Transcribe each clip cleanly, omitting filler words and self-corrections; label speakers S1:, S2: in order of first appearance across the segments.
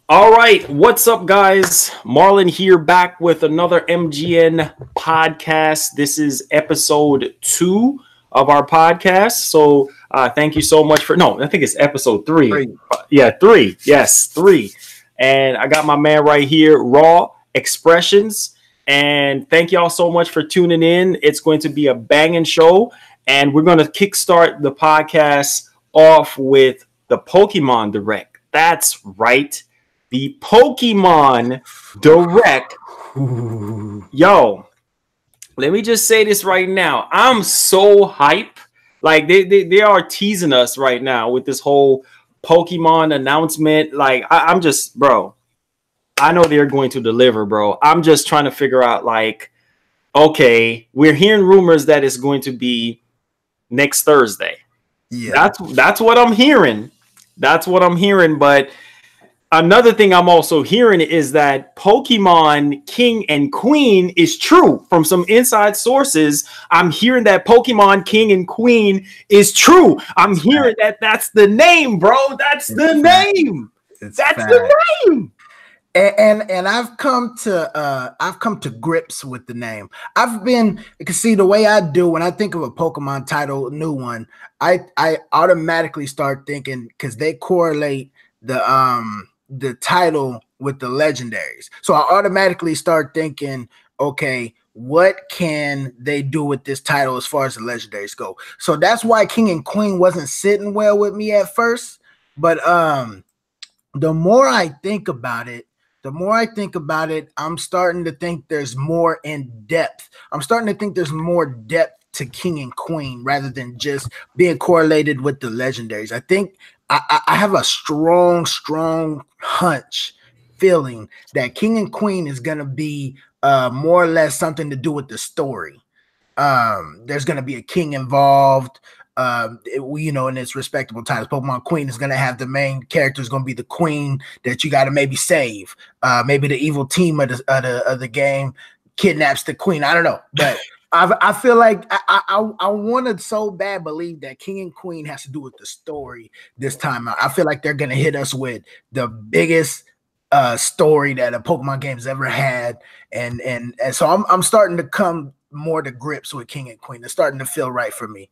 S1: All right, what's up, guys? Marlon here, back with another MGN podcast. This is episode 2 of our podcast. So thank you so much for, no, I think it's episode 3.
S2: 3.
S1: Yeah, 3. Yes, 3. And I got my man right here, Raw Expressions. And thank y'all so much for tuning in. It's going to be a banging show. And we're going to kickstart the podcast off with the Pokemon Direct. That's right. The Pokemon Direct. Yo, let me just say this right now. I'm so hype. Like they are teasing us right now with this whole Pokemon announcement. Like I'm just, bro, I know they're going to deliver, bro. I'm just trying to figure out, like, okay, we're hearing rumors that it's going to be next Thursday.
S2: Yeah,
S1: that's what I'm hearing. That's what I'm hearing. But another thing I'm also hearing is that Pokemon King and Queen is true. From some inside sources, I'm hearing that Pokemon King and Queen is true. I'm hearing that that's the name, bro. That's the name. That's the name.
S2: And I've come to grips with the name. You can see the way I do when I think of a Pokemon title, new one, I automatically start thinking, because they correlate the title with the legendaries. So I automatically start thinking, okay, what can they do with this title as far as the legendaries go? So that's why King and Queen wasn't sitting well with me at first. But the more I think about it, I'm starting to think there's more in depth. I'm starting to think there's more depth to King and Queen rather than just being correlated with the legendaries. I think I have a strong hunch feeling that King and Queen is going to be more or less something to do with the story. There's going to be a king involved. In its respectable titles. Pokemon Queen is going to have the main character is going to be the queen that you got to maybe save. Maybe the evil team of the game kidnaps the queen. I don't know, but I feel like I want to so bad believe that King and Queen has to do with the story this time. I feel like they're going to hit us with the biggest story that a Pokemon game has ever had, and so I'm starting to come more to grips with King and Queen. It's starting to feel right for me.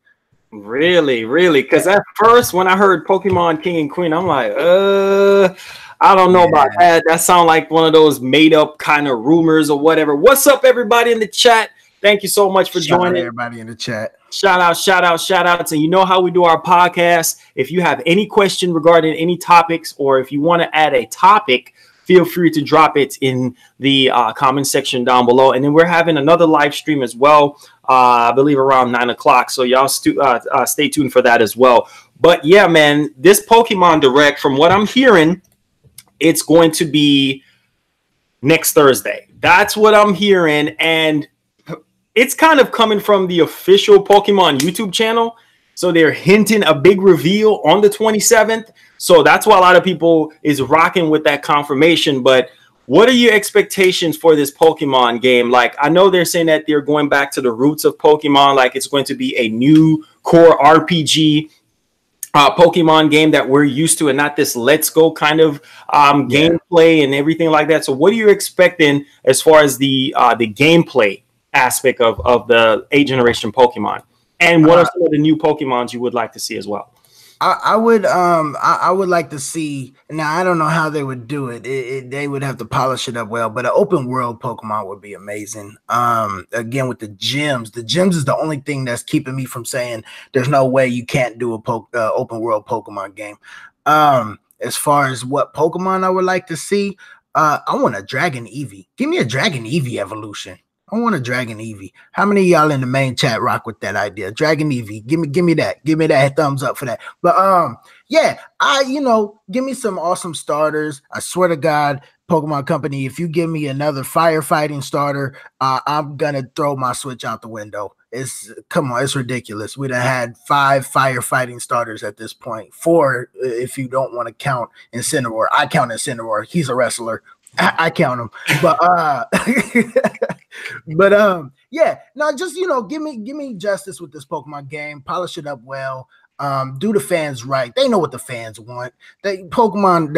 S1: Really? Because at first, when I heard Pokemon King and Queen, I'm like, I don't know about that. That sounds like one of those made up kind of rumors or whatever. What's up, everybody in the chat? Thank you so much for joining.
S2: Everybody in the chat.
S1: Shout outs. And you know how we do our podcast. If you have any question regarding any topics, or if you want to add a topic, feel free to drop it in the comment section down below. And then we're having another live stream as well, I believe around 9 o'clock. So y'all stay tuned for that as well. But yeah, man, this Pokemon Direct, from what I'm hearing, it's going to be next Thursday. That's what I'm hearing. And it's kind of coming from the official Pokemon YouTube channel. So they're hinting a big reveal on the 27th. So that's why a lot of people is rocking with that confirmation. But what are your expectations for this Pokemon game? Like, I know they're saying that they're going back to the roots of Pokemon. Like, it's going to be a new core RPG Pokemon game that we're used to, and not this let's go kind of gameplay and everything like that. So what are you expecting as far as the gameplay aspect of the 8th generation Pokemon? And what are some of the new Pokemons you would like to see as well?
S2: I would like to see. Now I don't know how they would do it. They would have to polish it up well, but an open world Pokemon would be amazing. Again, with the gyms is the only thing that's keeping me from saying there's no way you can't do a open world Pokemon game. As far as what Pokemon I would like to see, I want a Dragon Eevee. Give me a Dragon Eevee evolution. I want a Dragon Eevee. How many of y'all in the main chat rock with that idea? Dragon Eevee. Give me that. Give me that thumbs up for that. But yeah, give me some awesome starters. I swear to God, Pokemon Company, if you give me another firefighting starter, I'm gonna throw my Switch out the window. Come on, it's ridiculous. We'd have had 5 firefighting starters at this point. 4 if you don't want to count Incineroar. I count Incineroar. He's a wrestler. I count them, but yeah, no, just give me justice with this Pokemon game, polish it up well. Do the fans right. They know what the fans want. Pokemon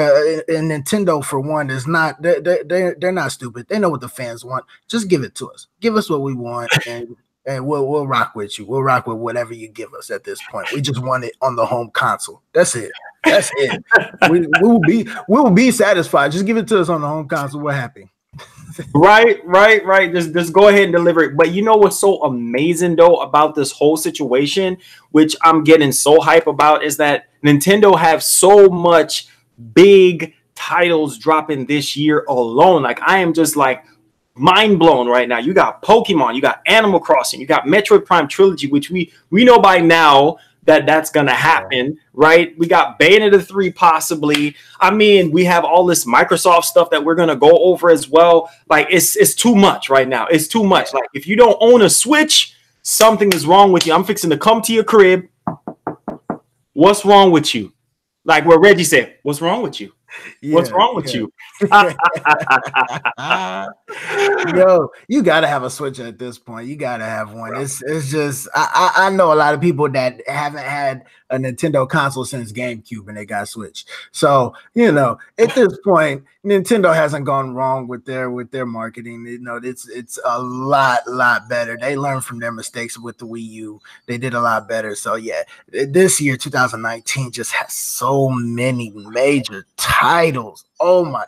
S2: and Nintendo for one is not. They're not stupid. They know what the fans want. Just give it to us. Give us what we want, and we'll rock with you. We'll rock with whatever you give us at this point. We just want it on the home console. That's it. That's it. we will be satisfied. Just give it to us on the home console. We're happy.
S1: Right. Just go ahead and deliver it. But you know what's so amazing though about this whole situation, which I'm getting so hype about, is that Nintendo have so much big titles dropping this year alone. Like I am just like mind blown right now. You got Pokemon, you got Animal Crossing, you got Metroid Prime Trilogy, which we know by now that's gonna happen, right? We got Bayonetta 3 possibly. I mean, we have all this Microsoft stuff that we're gonna go over as well. Like it's too much right now. It's too much. Like if you don't own a Switch, something is wrong with you. I'm fixing to come to your crib. What's wrong with you? Like where Reggie said, what's wrong with you? What's wrong with you?
S2: Yo, you gotta have a Switch at this point. You gotta have one. It's just I know a lot of people that haven't had a Nintendo console since GameCube and they got Switch. So at this point, Nintendo hasn't gone wrong with their marketing. It's a lot better. They learned from their mistakes with the Wii U. They did a lot better. So yeah, this year 2019 just has so many major titles. Oh my,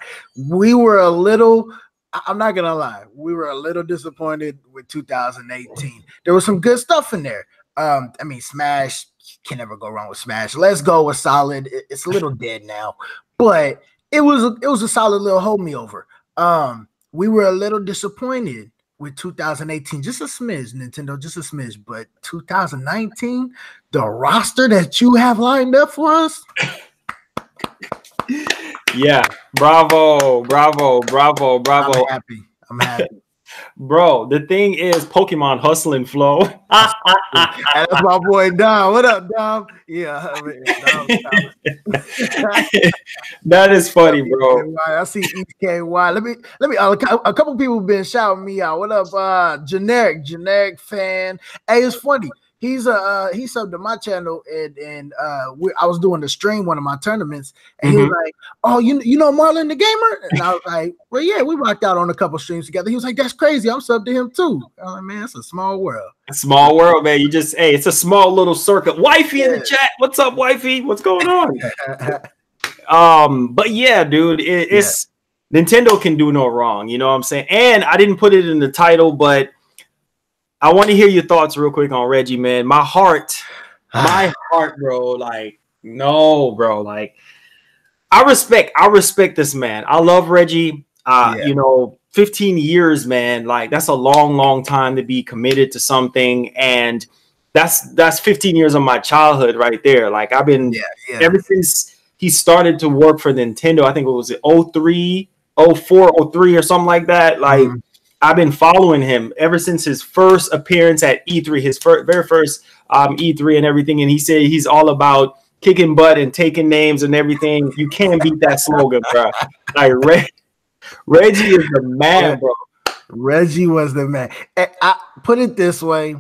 S2: I'm not gonna lie, we were a little disappointed with 2018. There was some good stuff in there. I mean, Smash, can never go wrong with Smash. Let's Go was solid. It's a little dead now, but it was a solid little hold me over. We were a little disappointed with 2018, just a smidge, Nintendo, just a smidge. But 2019, the roster that you have lined up for us.
S1: Yeah, bravo.
S2: I'm happy.
S1: Bro, the thing is Pokemon hustling flow.
S2: That's my boy Dom. What up, Dom? Yeah,
S1: that is funny, bro.
S2: I see EKY. Let me. A couple people have been shouting me out. What up, generic fan? Hey, it's funny. He subbed to my channel and I was doing the stream, one of my tournaments, and he was like, "Oh, you know Marlon the Gamer?" And I was like, "Well, yeah, we rocked out on a couple streams together." He was like, "That's crazy. I'm subbed to him too." I was like, "Man, it's a small world."
S1: A small world, man. It's a small little circuit. Wifey in the chat. What's up, wifey? What's going on? But yeah, dude, it's Nintendo can do no wrong. You know what I'm saying? And I didn't put it in the title, but I want to hear your thoughts real quick on Reggie, man. My heart, bro. Like, no, bro. Like, I respect this man. I love Reggie. 15 years, man. Like, that's a long time to be committed to something. And that's 15 years of my childhood right there. Like, I've been ever since he started to work for Nintendo. I think it was 03, 04, 03 or something like that. Like, I've been following him ever since his first appearance at E3, his very first E3 and everything. And he said he's all about kicking butt and taking names and everything. You can't beat that slogan, bro. Like Reggie is the man, bro.
S2: Reggie was the man. I put it this way,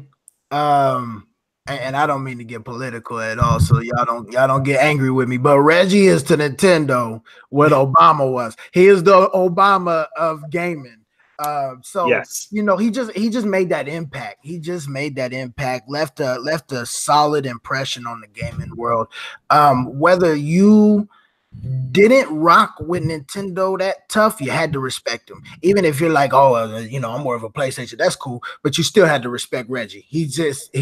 S2: and I don't mean to get political at all, so y'all don't get angry with me. But Reggie is to Nintendo what Obama was. He is the Obama of gaming.
S1: Yes.
S2: He just made that impact. He just made that impact, left a solid impression on the gaming world. Whether you didn't rock with Nintendo that tough, you had to respect him. Even if you're like, I'm more of a PlayStation, that's cool, but you still had to respect Reggie. He just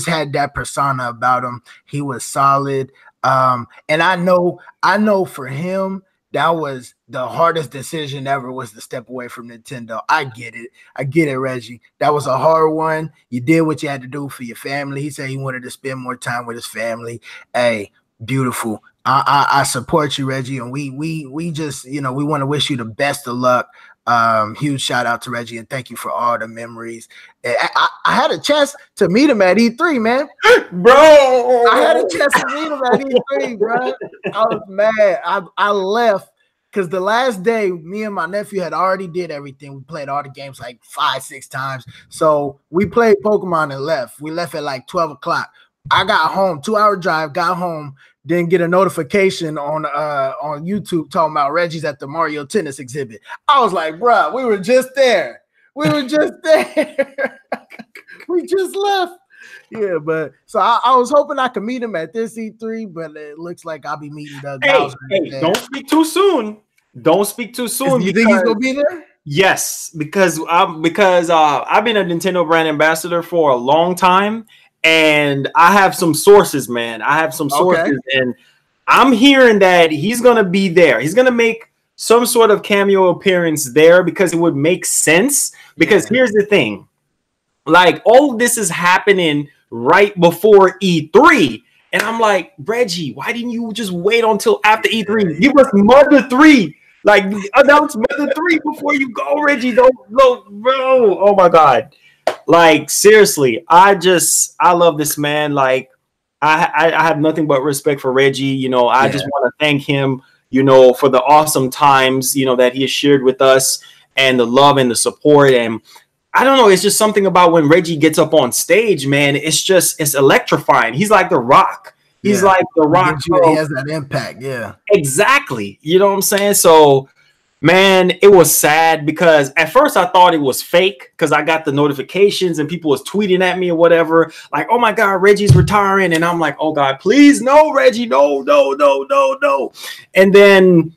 S2: had that persona about him. He was solid. And I know for him, that was the hardest decision ever, was to step away from Nintendo. I get it, Reggie. That was a hard one. You did what you had to do for your family. He said he wanted to spend more time with his family. Hey, beautiful. I support you, Reggie, and we just we want to wish you the best of luck. Huge shout out to Reggie, and thank you for all the memories. I had a chance to meet him at E3, man.
S1: Bro,
S2: I had a chance to meet him at E3, bro. I was mad. I left because the last day, me and my nephew had already did everything. We played all the games like 5-6 times. So we played Pokemon and left. We left at like 12 o'clock. I got home, 2-hour drive, got home, then get a notification on YouTube talking about Reggie's at the Mario Tennis exhibit. I was like, bruh, we were just there. We were just there. We just left. Yeah, but so I was hoping I could meet him at this E3, but it looks like I'll be meeting Doug Bowser.
S1: Hey, don't speak too soon. Don't speak too soon.
S2: You think he's gonna be there?
S1: Yes, because I've been a Nintendo brand ambassador for a long time, and I have some sources, man. I have some sources, and I'm hearing that he's gonna be there. He's gonna make some sort of cameo appearance there because it would make sense. Because here's the thing, like all of this is happening right before E3. And I'm like, Reggie, why didn't you just wait until after E3? Give us Mother 3. Like, announce Mother 3 before you go, Reggie. Don't, bro. Oh, my God. Like, seriously, I love this man. Like, I have nothing but respect for Reggie. You know, I just want to thank him, you know, for the awesome times, you know, that he has shared with us and the love and the support. And I don't know. It's just something about when Reggie gets up on stage, man. It's electrifying. He's like The Rock. He's like The Rock.
S2: He has that impact. Yeah,
S1: exactly. You know what I'm saying? So, man, it was sad because at first I thought it was fake because I got the notifications and people was tweeting at me or whatever. Like, oh my God, Reggie's retiring. And I'm like, oh God, please, no, Reggie, no. And then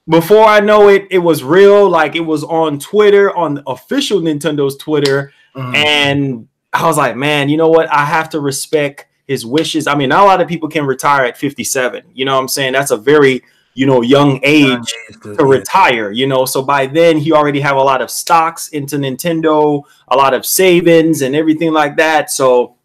S1: before I know it, it was real. Like, it was on Twitter, on official Nintendo's Twitter. And I was like, man, you know what? I have to respect his wishes. I mean, not a lot of people can retire at 57. You know what I'm saying? That's a very, you know, young age to retire, you know? So by then he already have a lot of stocks into Nintendo, a lot of savings and everything like that. So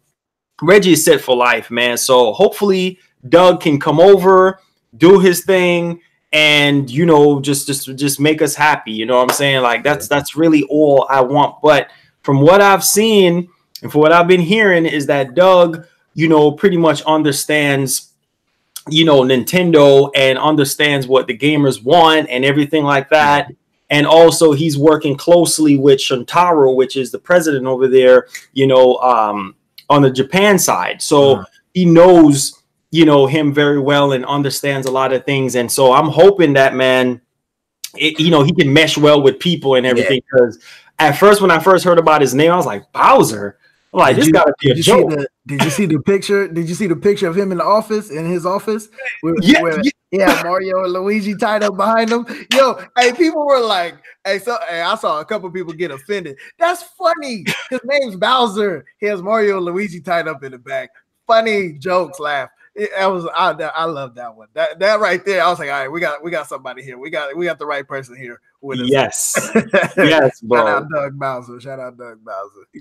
S1: Reggie is set for life, man. So hopefully Doug can come over, do his thing, and, you know, just make us happy. You know what I'm saying? Like, that's really all I want. But from what I've seen and for what I've been hearing is that Doug, you know, pretty much understands, you know, Nintendo and understands what the gamers want and everything like that. And also he's working closely with Shintaro, which is the president over there, you know, on the Japan side. So he knows, you know, him very well and understands a lot of things. And so I'm hoping that, man, you know, he can mesh well with people and everything. Because at first, when I first heard about his name, I was like, Bowser. I'm like, this gotta be a joke.
S2: Did you see the picture? Did you see the picture of him in the office, in his office? Where Mario and Luigi tied up behind him. Yo, hey, people were like, I saw a couple people get offended. That's funny. His name's Bowser. He has Mario and Luigi tied up in the back. Funny jokes, laugh. I love that one. That right there. I was like, all right, we got somebody here. We got the right person here with us.
S1: Yes, yes, bro.
S2: Shout out Doug Bowser.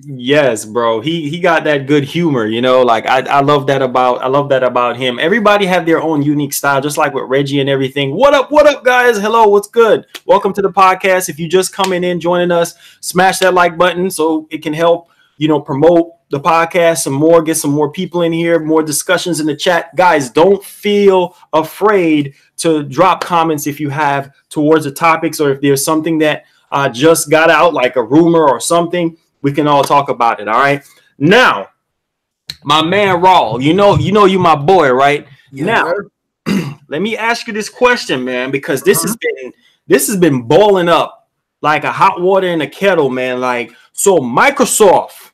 S1: Yes, bro. He got that good humor. You know, like I love that about him. Everybody have their own unique style, just like with Reggie and everything. What up, guys? Hello, what's good? Welcome to the podcast. If you just coming in, joining us, smash that like button so it can help, you know, promote the podcast some more, get some more people in here, more discussions in the chat. Guys, don't feel afraid to drop comments if you have towards the topics, or if there's something that just got out, like a rumor or something, we can all talk about it. All right. Now, my man Raul, you know you my boy, right? Yeah. Now, let me ask you this question, man, because this has been boiling up like a hot water in a kettle, man. Like, so Microsoft,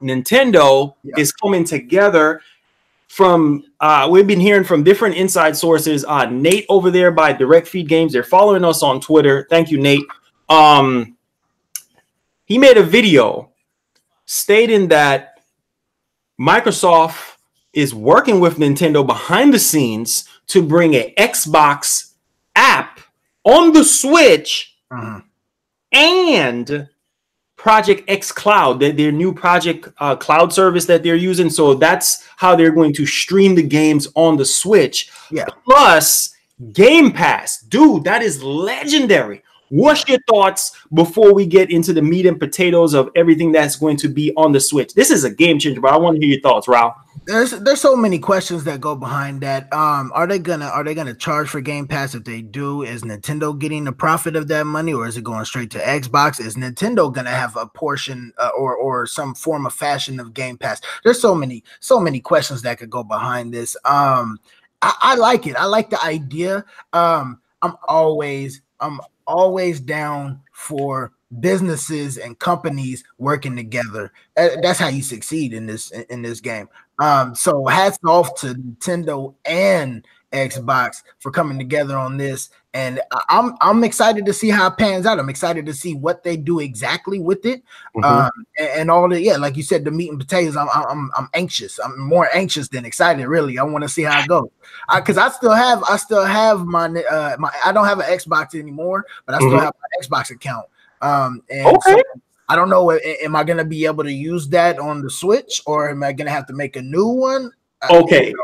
S1: Nintendo is coming together. From we've been hearing from different inside sources. Nate over there by Direct Feed Games, they're following us on Twitter. Thank you, Nate. He made a video stating that Microsoft is working with Nintendo behind the scenes to bring an Xbox app on the Switch and Project X Cloud, their new Project Cloud service that they're using. So that's how they're going to stream the games on the Switch. Yeah. Plus Game Pass. Dude, that is legendary. What's your thoughts before we get into the meat and potatoes of everything that's going to be on the Switch? This is a game changer, but I want to hear your thoughts, Raul.
S2: There's so many questions that go behind that. Are they gonna charge for Game Pass? If they do, is Nintendo getting the profit of that money, or is it going straight to Xbox? Is Nintendo gonna have a portion or some form of fashion of Game Pass? There's so many questions that could go behind this. I like it. I like the idea. I'm always down for businesses and companies working together. That's how you succeed in this game. So hats off to Nintendo and Xbox for coming together on this, and I'm excited to see how it pans out. I'm excited to see what they do exactly with it, and all the like you said, the meat and potatoes. I'm anxious. I'm more anxious than excited. Really, I want to see how it goes because I still have my I don't have an Xbox anymore, but I still have my Xbox account. So I don't know. Am I going to be able to use that on the Switch, or am I going to have to make a new one?
S1: Okay.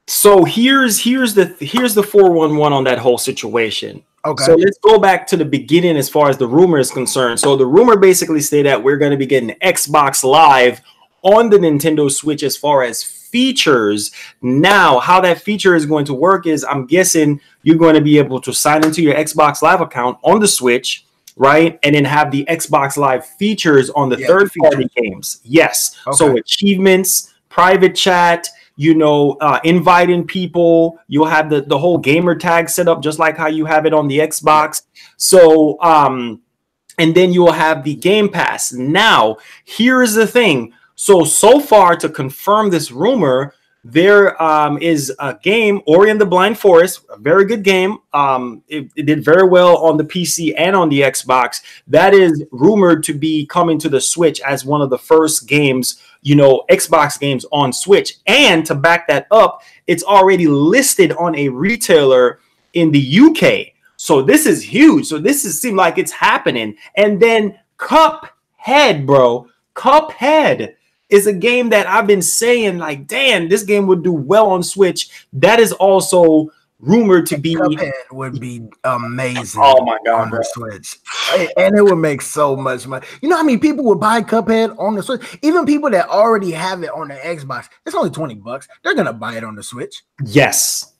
S1: So here's the 411 on that whole situation. Okay. So let's go back to the beginning as far as the rumor is concerned. So the rumor basically stated that we're going to be getting Xbox Live on the Nintendo Switch as far as features. Now, how that feature is going to work is, I'm guessing you're going to be able to sign into your Xbox Live account on the Switch, right? And then have the Xbox Live features on the third-party games. Yes. Okay. So achievements, private chat, inviting people. You'll have the whole gamer tag set up just like how you have it on the Xbox. So, and then you will have the Game Pass. Now, here's the thing. So far, to confirm this rumor, there is a game, Ori and the Blind Forest, a very good game. It did very well on the PC and on the Xbox. That is rumored to be coming to the Switch as one of the first games, Xbox games on Switch. And to back that up, it's already listed on a retailer in the UK. So this is huge. So seems like it's happening. And then Cuphead, bro. Cuphead is a game that I've been saying, like, damn, this game would do well on Switch. That is also rumored to be.
S2: Cuphead would be amazing.
S1: Oh my god,
S2: on the Switch, and it would make so much money. You know how many people would buy Cuphead on the Switch? Even people that already have it on the Xbox. It's only $20. They're gonna buy it on the Switch.
S1: Yes.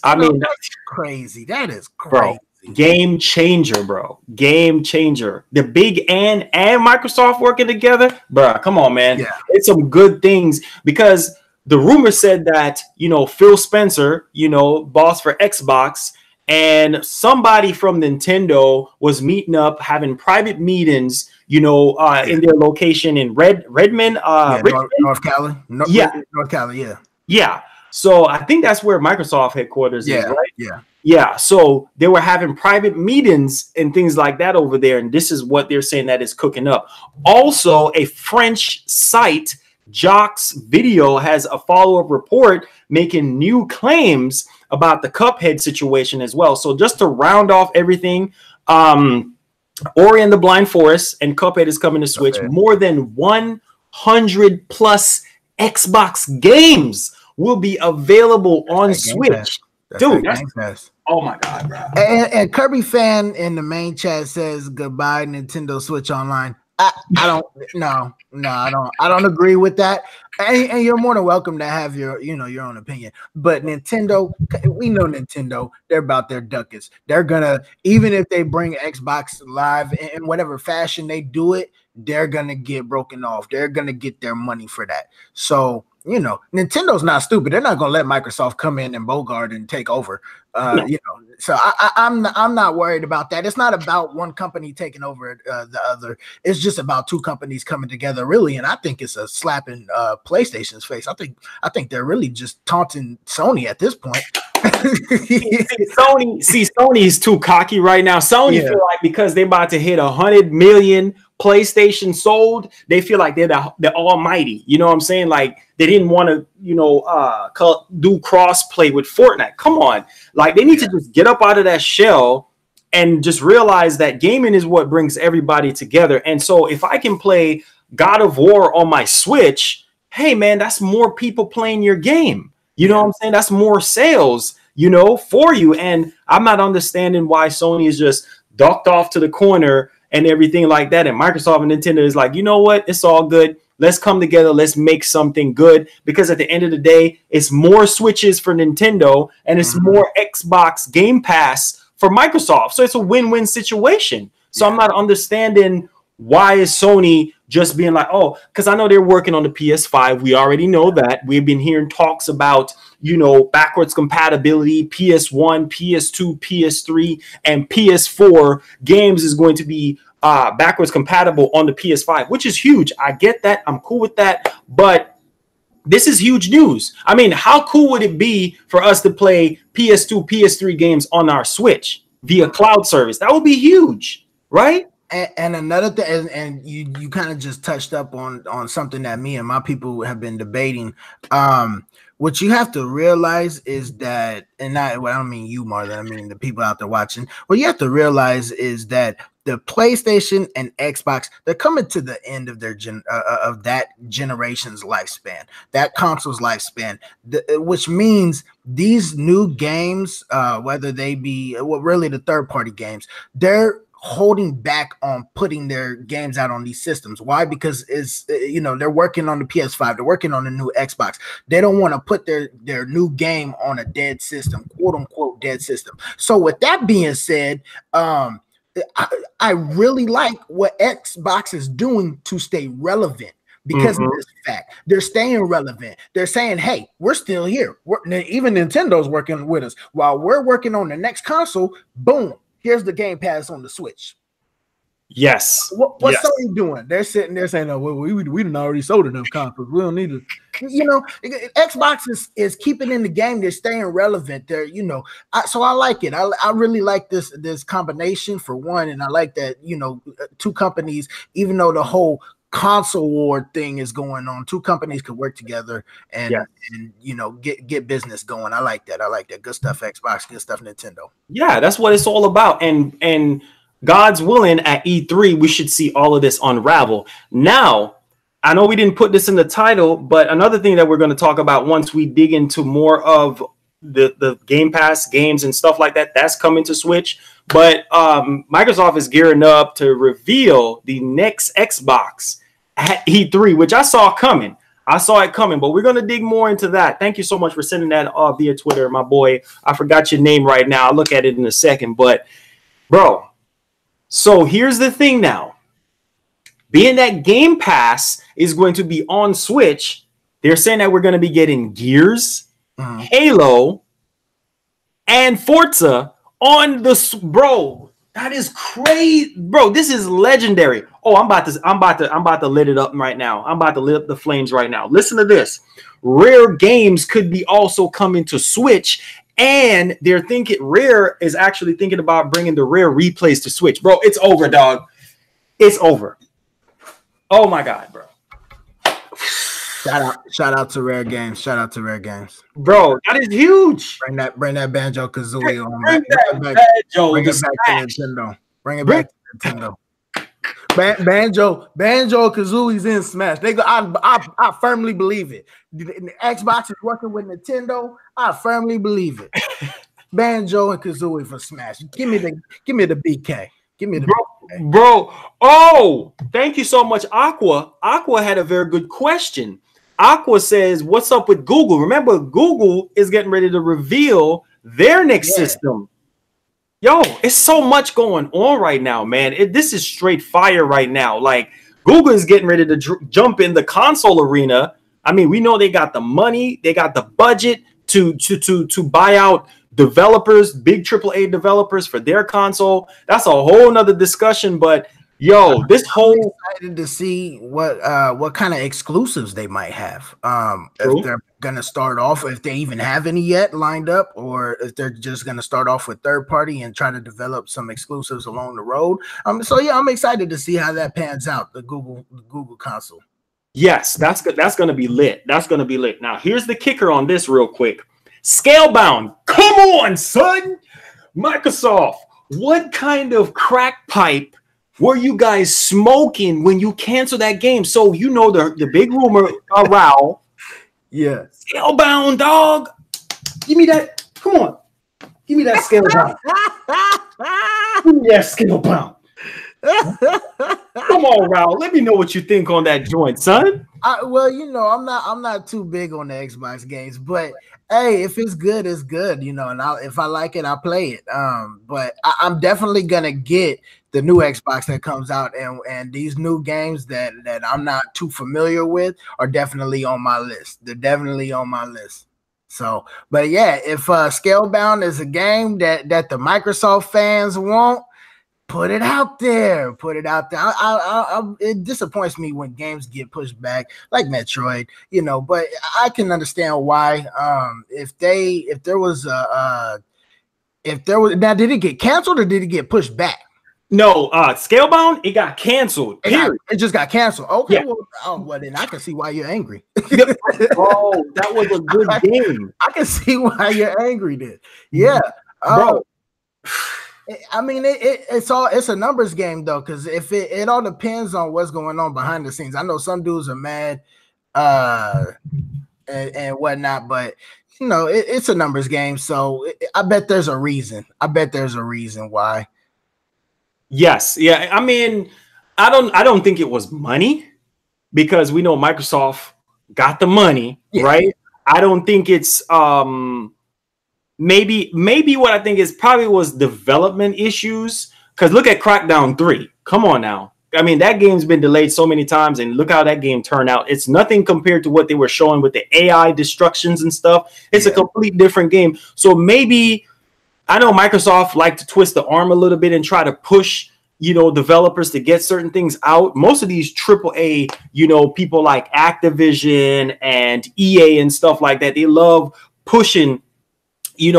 S1: I mean,
S2: that's crazy. That is crazy.
S1: Bro. Game changer, bro. Game changer. The big and Microsoft working together, bro. Come on, man. Yeah. It's some good things, because the rumor said that, Phil Spencer, boss for Xbox, and somebody from Nintendo was meeting up, having private meetings, in their location in Redmond,
S2: North Cali. North Cali.
S1: Yeah. So I think that's where Microsoft headquarters is, right? Yeah. So they were having private meetings and things like that over there. And this is what they're saying that is cooking up. Also, a French site, Jocks Video, has a follow-up report making new claims about the Cuphead situation as well. So just to round off everything, Ori and the Blind Forest and Cuphead is coming to Switch. Okay. More than 100 plus Xbox games will be available on Switch. Dude, that's, oh my god, bro.
S2: And Kirby fan in the main chat says goodbye Nintendo Switch Online. I don't agree with that. And you're more than welcome to have your own opinion. But Nintendo, we know Nintendo, they're about their ducats. They're gonna, even if they bring Xbox Live in whatever fashion they do it, they're gonna get broken off. They're gonna get their money for that. So Nintendo's not stupid. They're not going to let Microsoft come in and bogart and take over. So I'm not worried about that. It's not about one company taking over the other. It's just about two companies coming together, really. And I think it's a slap in PlayStation's face. I think they're really just taunting Sony at this point.
S1: Sony is too cocky right now. Sony feel like because they're about to hit 100 million PlayStation sold, they feel like they're the almighty. You know what I'm saying? Like they didn't want to, do cross-play with Fortnite. Come on. Like they need to just get up out of that shell and just realize that gaming is what brings everybody together. And so if I can play God of War on my Switch, hey man, that's more people playing your game. You know what I'm saying? That's more sales, for you. And I'm not understanding why Sony is just ducked off to the corner and everything like that. And Microsoft and Nintendo is like, you know what? It's all good. let's come together, let's make something good, because at the end of the day, it's more Switches for Nintendo and it's more Xbox Game Pass for Microsoft. So it's a win-win situation. So I'm not understanding why is Sony just being like, oh, because I know they're working on the PS5. We already know that. We've been hearing talks about, you know, backwards compatibility, PS1, PS2, PS3, and PS4 games is going to be backwards compatible on the PS5, which is huge. I get that. I'm cool with that. But this is huge news. I mean, how cool would it be for us to play PS2, PS3 games on our Switch via cloud service? That would be huge, right?
S2: And another thing, and you kind of just touched up on something that me and my people have been debating. What you have to realize is that, and I don't mean you, Marlon, I mean the people out there watching. What you have to realize is that the PlayStation and Xbox, they're coming to the end of their of that generation's lifespan, that console's lifespan, which means these new games, whether they be really the third-party games, they're holding back on putting their games out on these systems. Why? Because it's, you know, they're working on the PS5, they're working on the new Xbox. They don't want to put their new game on a dead system, quote unquote dead system. So with that being said, I really like what Xbox is doing to stay relevant. Because of this fact, they're staying relevant. They're saying, hey, we're still here. Even Nintendo's working with us while we're working on the next console. Boom. Here's the Game Pass on the Switch.
S1: Yes.
S2: What's Sony doing? They're sitting there saying, "Oh, well, we done already sold enough consoles. We don't need to." You know, Xbox is keeping in the game. They're staying relevant. They're, you know, so I like it. I really like this combination for one, and I like that, you know, two companies, even though the whole console war thing is going on, two companies could work together and you know, get business going. I like that. Good stuff Xbox, good stuff Nintendo.
S1: Yeah, that's what it's all about. And God's willing, at E3 we should see all of this unravel. Now, I know we didn't put this in the title, but another thing that we're going to talk about once we dig into more of the Game Pass games and stuff like that, that's coming to Switch. But Microsoft is gearing up to reveal the next Xbox at E3, which I saw coming. But we're going to dig more into that. Thank you so much for sending that via Twitter, my boy. I forgot your name right now. I'll look at it in a second. But, bro, so here's the thing now. Being that Game Pass is going to be on Switch, they're saying that we're going to be getting Gears, Halo, and Forza on the bro. That is crazy, bro. This is legendary. Oh, I'm about to lit it up right now. I'm about to lit up the flames right now. Listen to this. Rare games could be also coming to Switch, and they're thinking Rare is actually thinking about bringing the Rare replays to Switch, bro. It's over, dog. It's over. Oh my God, bro.
S2: Shout out to Rare Games. Shout out to Rare Games.
S1: Bro, that is huge.
S2: Bring that Banjo Kazooie on.
S1: Bring it back
S2: to Nintendo. Bring it back to Nintendo. Banjo Kazooie's in Smash. I firmly believe it. The Xbox is working with Nintendo. I firmly believe it. Banjo and Kazooie for Smash. Give me the BK. Give me the
S1: bro. Oh, thank you so much, Aqua. Aqua had a very good question. Aqua says, "What's up with Google?" Remember, Google is getting ready to reveal their next system. Yo, it's so much going on right now, man. This is straight fire right now. Like, Google is getting ready to jump in the console arena. I mean, we know they got the money, they got the budget to buy out developers, big AAA developers for their console. That's a whole nother discussion. But yo, this whole
S2: excited to see what kind of exclusives they might have. If they're gonna start off, if they even have any yet lined up, or if they're just gonna start off with third party and try to develop some exclusives along the road. So yeah, I'm excited to see how that pans out. The Google console.
S1: Yes, that's good. That's gonna be lit. That's gonna be lit. Now, here's the kicker on this, real quick. Scalebound, come on, son. Microsoft, what kind of crack pipe were you guys smoking when you canceled that game? So you know the big rumor around.
S2: Yeah.
S1: Scalebound, dog. Give me that. Come on. Give me that Scalebound. Give me that Scalebound. Come on, Raul. Let me know what you think on that joint, son.
S2: Well, you know, I'm not too big on the Xbox games, but hey, if it's good, it's good, you know. And if I like it, I'll play it. But I'm definitely gonna get the new Xbox that comes out, and these new games that I'm not too familiar with are definitely on my list. They're definitely on my list. So, but yeah, if Scalebound is a game that the Microsoft fans want, put it out there. Put it out there. It disappoints me when games get pushed back, like Metroid, you know. But I can understand why. If there was now, did it get canceled or did it get pushed back?
S1: No, Scalebound, it got canceled.
S2: It just got canceled. Okay,
S1: yeah.
S2: Well, then I can see why you're angry.
S1: Oh, that was a good game.
S2: I can see why you're angry then. Yeah,
S1: bro.
S2: I mean, it's a numbers game though, because if it all depends on what's going on behind the scenes. I know some dudes are mad, and whatnot, but you know, it's a numbers game. So I bet there's a reason. I bet there's a reason why.
S1: Yes, yeah. I mean, I don't think it was money, because we know Microsoft got the money, right? I don't think it's maybe what I think is probably was development issues, because look at Crackdown 3. Come on now. I mean, that game's been delayed so many times, and look how that game turned out. It's nothing compared to what they were showing with the AI destructions and stuff. It's a complete different game. So maybe, I know Microsoft like to twist the arm a little bit and try to push, you know, developers to get certain things out. Most of these AAA, you know, people like Activision and EA and stuff like that, they love pushing you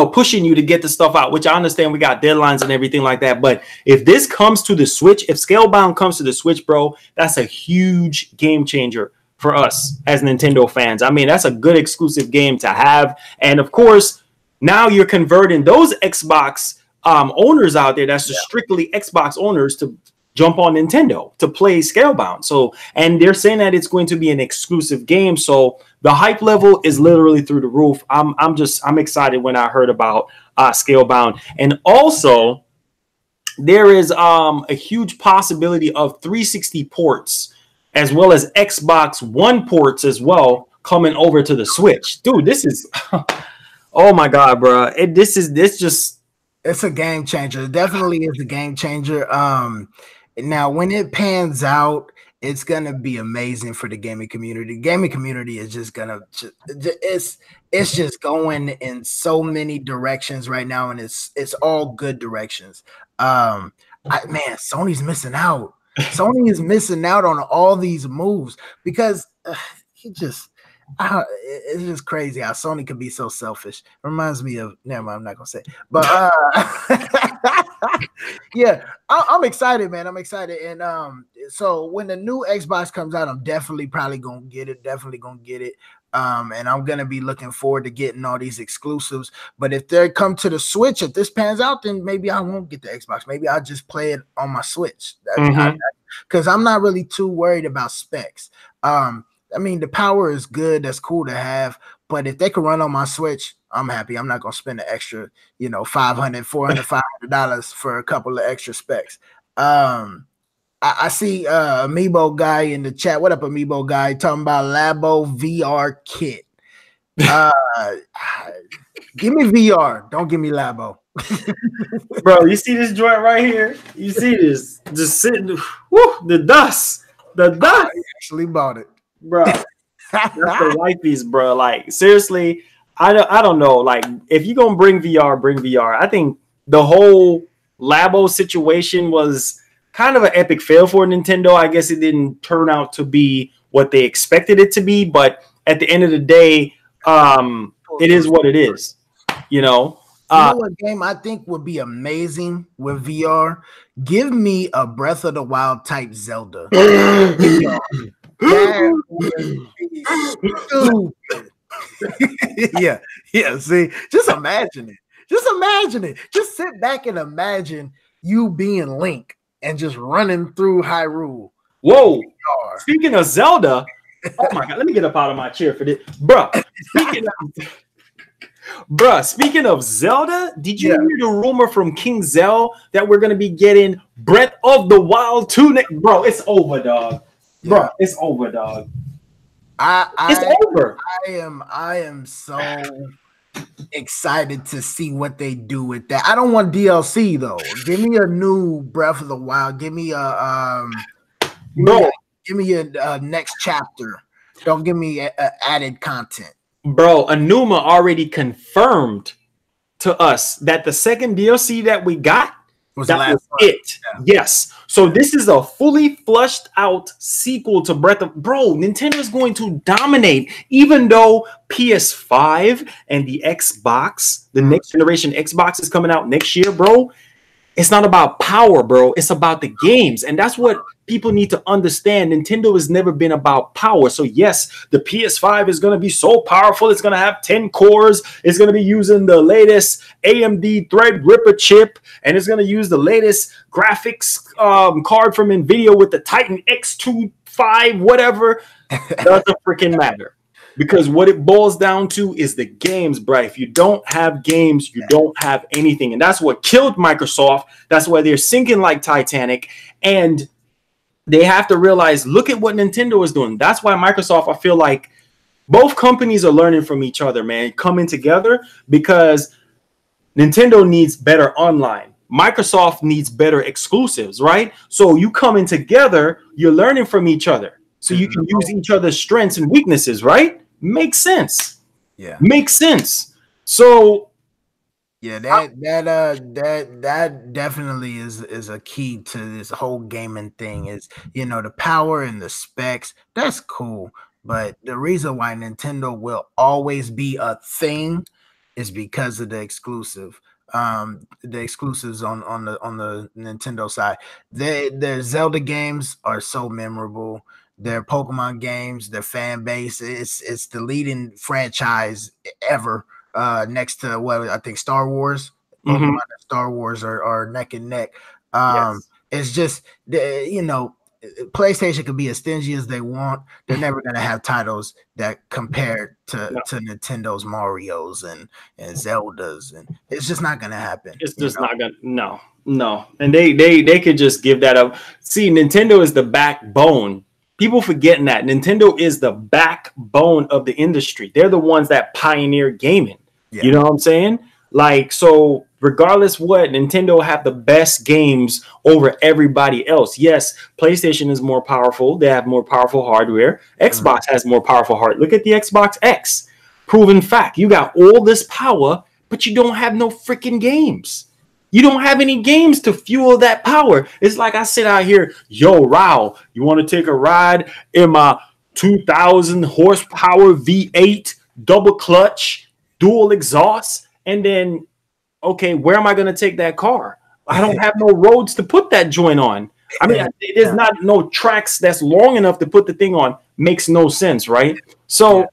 S1: to get the stuff out, which I understand we got deadlines and everything like that. But if this comes to the Switch, if Scalebound comes to the Switch, bro, that's a huge game changer for us as Nintendo fans. I mean, that's a good exclusive game to have. And of course, now you're converting those Xbox owners out there that's strictly Xbox owners to jump on Nintendo to play Scalebound. So, and they're saying that it's going to be an exclusive game. So the hype level is literally through the roof. I'm excited when I heard about Scalebound. And also there is a huge possibility of 360 ports as well as Xbox One ports as well coming over to the Switch. Dude, this is oh my God, bro. It's
S2: a game changer. It definitely is a game changer. Now, when it pans out, it's gonna be amazing for the gaming community. The gaming community is just gonna, it's just going in so many directions right now, and it's all good directions. Man, Sony's missing out. Sony is missing out on all these moves because it's just crazy how Sony can be so selfish. It reminds me of, never mind, I'm not gonna say it. But yeah, I'm excited, man. I'm excited. And so when the new Xbox comes out, I'm definitely probably gonna get it. And I'm gonna be looking forward to getting all these exclusives. But if they come to the Switch, if this pans out, then maybe I won't get the Xbox. Maybe I'll just play it on my Switch. Because I'm not really too worried about specs. I mean, the power is good. That's cool to have. But if they can run on my Switch, I'm happy. I'm not going to spend an extra, $500, $400, $500 for a couple of extra specs. I see Amiibo guy in the chat. What up, Amiibo guy? Talking about Labo VR kit. Give me VR. Don't give me Labo.
S1: Bro, you see this joint right here? You see this? Just sitting. Woo, the dust. I
S2: actually bought it.
S1: Bro, that's the wifey's, bro. Like, seriously, I don't know. Like, if you're gonna bring VR. I think the whole Labo situation was kind of an epic fail for Nintendo. I guess it didn't turn out to be what they expected it to be, but at the end of the day, it is what it is. You know
S2: what game I think would be amazing with VR? Give me a Breath of the Wild type Zelda. That would be stupid. Yeah. See, just imagine it. Just sit back and imagine you being Link and just running through Hyrule.
S1: Whoa! Speaking of Zelda, oh my God, let me get up out of my chair for this, bro. Bruh, speaking of Zelda, did you hear the rumor from King Zell that we're gonna be getting Breath of the Wild 2 next? Bro, it's over, dog. Bro, it's over, dog. It's over.
S2: I am so excited to see what they do with that. I don't want DLC though. Give me a new Breath of the Wild. Give me a give me a next chapter. Don't give me added content.
S1: Bro, Anuma already confirmed to us that the second DLC that we got was it. Yeah. Yes. So this is a fully flushed out sequel to Breath of... Bro, Nintendo is going to dominate, even though PS5 and the Xbox, the next generation Xbox is coming out next year, bro. It's not about power, bro. It's about the games. And that's what people need to understand. Nintendo has never been about power. So yes, the PS5 is going to be so powerful. It's going to have 10 cores. It's going to be using the latest AMD Threadripper chip. And it's going to use the latest graphics card from NVIDIA with the Titan X25, whatever. Doesn't freaking matter. Because what it boils down to is the games, bro. If you don't have games, you don't have anything. And that's what killed Microsoft. That's why they're sinking like Titanic. And they have to realize, look at what Nintendo is doing. That's why Microsoft, I feel like both companies are learning from each other, man, coming together, because Nintendo needs better online. Microsoft needs better exclusives, right? So you coming together, you're learning from each other. So you can use each other's strengths and weaknesses, right? Makes sense. Yeah. Makes sense. So
S2: yeah, that definitely is a key to this whole gaming thing is, you know, the power and the specs. That's cool. But the reason why Nintendo will always be a thing is because of the exclusive. The exclusives on the Nintendo side. Their Zelda games are so memorable. Their Pokemon games, their fan base, it's the leading franchise ever. Next to what I think Star Wars. Pokemon and Star Wars are neck and neck. It's just, you know, PlayStation can be as stingy as they want. They're never gonna have titles that compare to Nintendo's Mario's and Zeldas, and it's just not gonna happen.
S1: It's just not gonna. No. And they could just give that up. See, Nintendo is the backbone. People forgetting that Nintendo is the backbone of the industry. They're the ones that pioneer gaming. Yeah. You know what I'm saying? Like, so regardless what, Nintendo have the best games over everybody else. Yes, PlayStation is more powerful. They have more powerful hardware. Xbox has more powerful hardware. Look at the Xbox X. Proven fact. You got all this power, but you don't have no freaking games. You don't have any games to fuel that power. It's like I sit out here, yo, Rao, you want to take a ride in my 2,000 horsepower V8 double clutch, dual exhaust? And then, okay, where am I going to take that car? I don't have no roads to put that joint on. I mean, there's not no tracks that's long enough to put the thing on. Makes no sense, right? So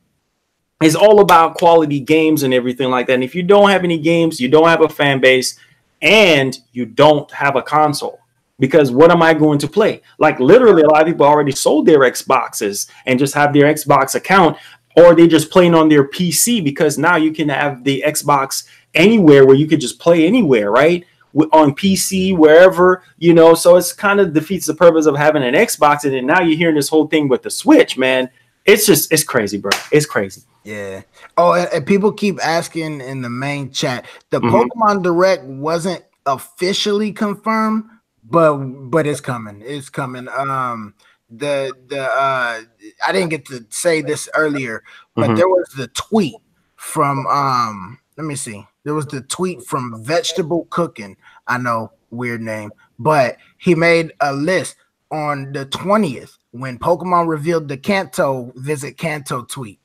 S1: it's all about quality games and everything like that. And if you don't have any games, you don't have a fan base, and you don't have a console, because what am I going to play? Like literally a lot of people already sold their Xboxes and just have their Xbox account, or they just playing on their PC, because now you can have the Xbox anywhere where you could just play anywhere, right? On PC, wherever, you know, so it's kind of defeats the purpose of having an Xbox. And then now you're hearing this whole thing with the Switch, man. It's crazy, bro. It's crazy.
S2: Yeah. Oh, and people keep asking in the main chat. The Pokemon Direct wasn't officially confirmed, but it's coming. It's coming. I didn't get to say this earlier, but there was the tweet from let me see. There was the tweet from Vegetable Cooking. I know, weird name, but he made a list on the 20th when Pokemon revealed the Kanto Visit Kanto tweet.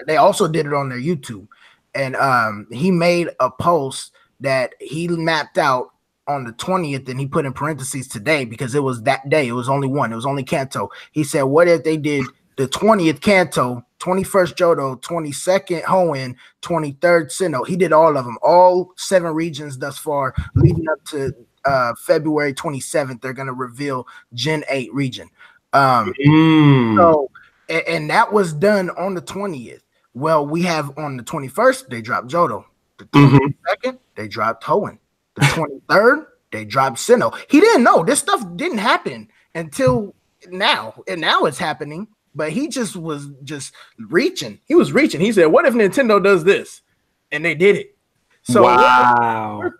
S2: They also did it on their YouTube, and he made a post that he mapped out on the 20th, and he put in parentheses today because it was that day. It was only one. It was only Kanto. He said, what if they did the 20th Kanto, 21st Johto, 22nd Hoenn, 23rd Sinnoh? He did all of them, all 7 regions thus far, leading up to February 27th. They're going to reveal Gen 8 region. So, and that was done on the 20th. Well, we have on the 21st, they dropped Johto. The 22nd, they dropped Hoenn. The 23rd, they dropped Sinnoh. He didn't know this stuff didn't happen until now, and now it's happening. But he just was reaching. He was reaching. He said, "What if Nintendo does this?" And they did it. So
S1: wow,
S2: we're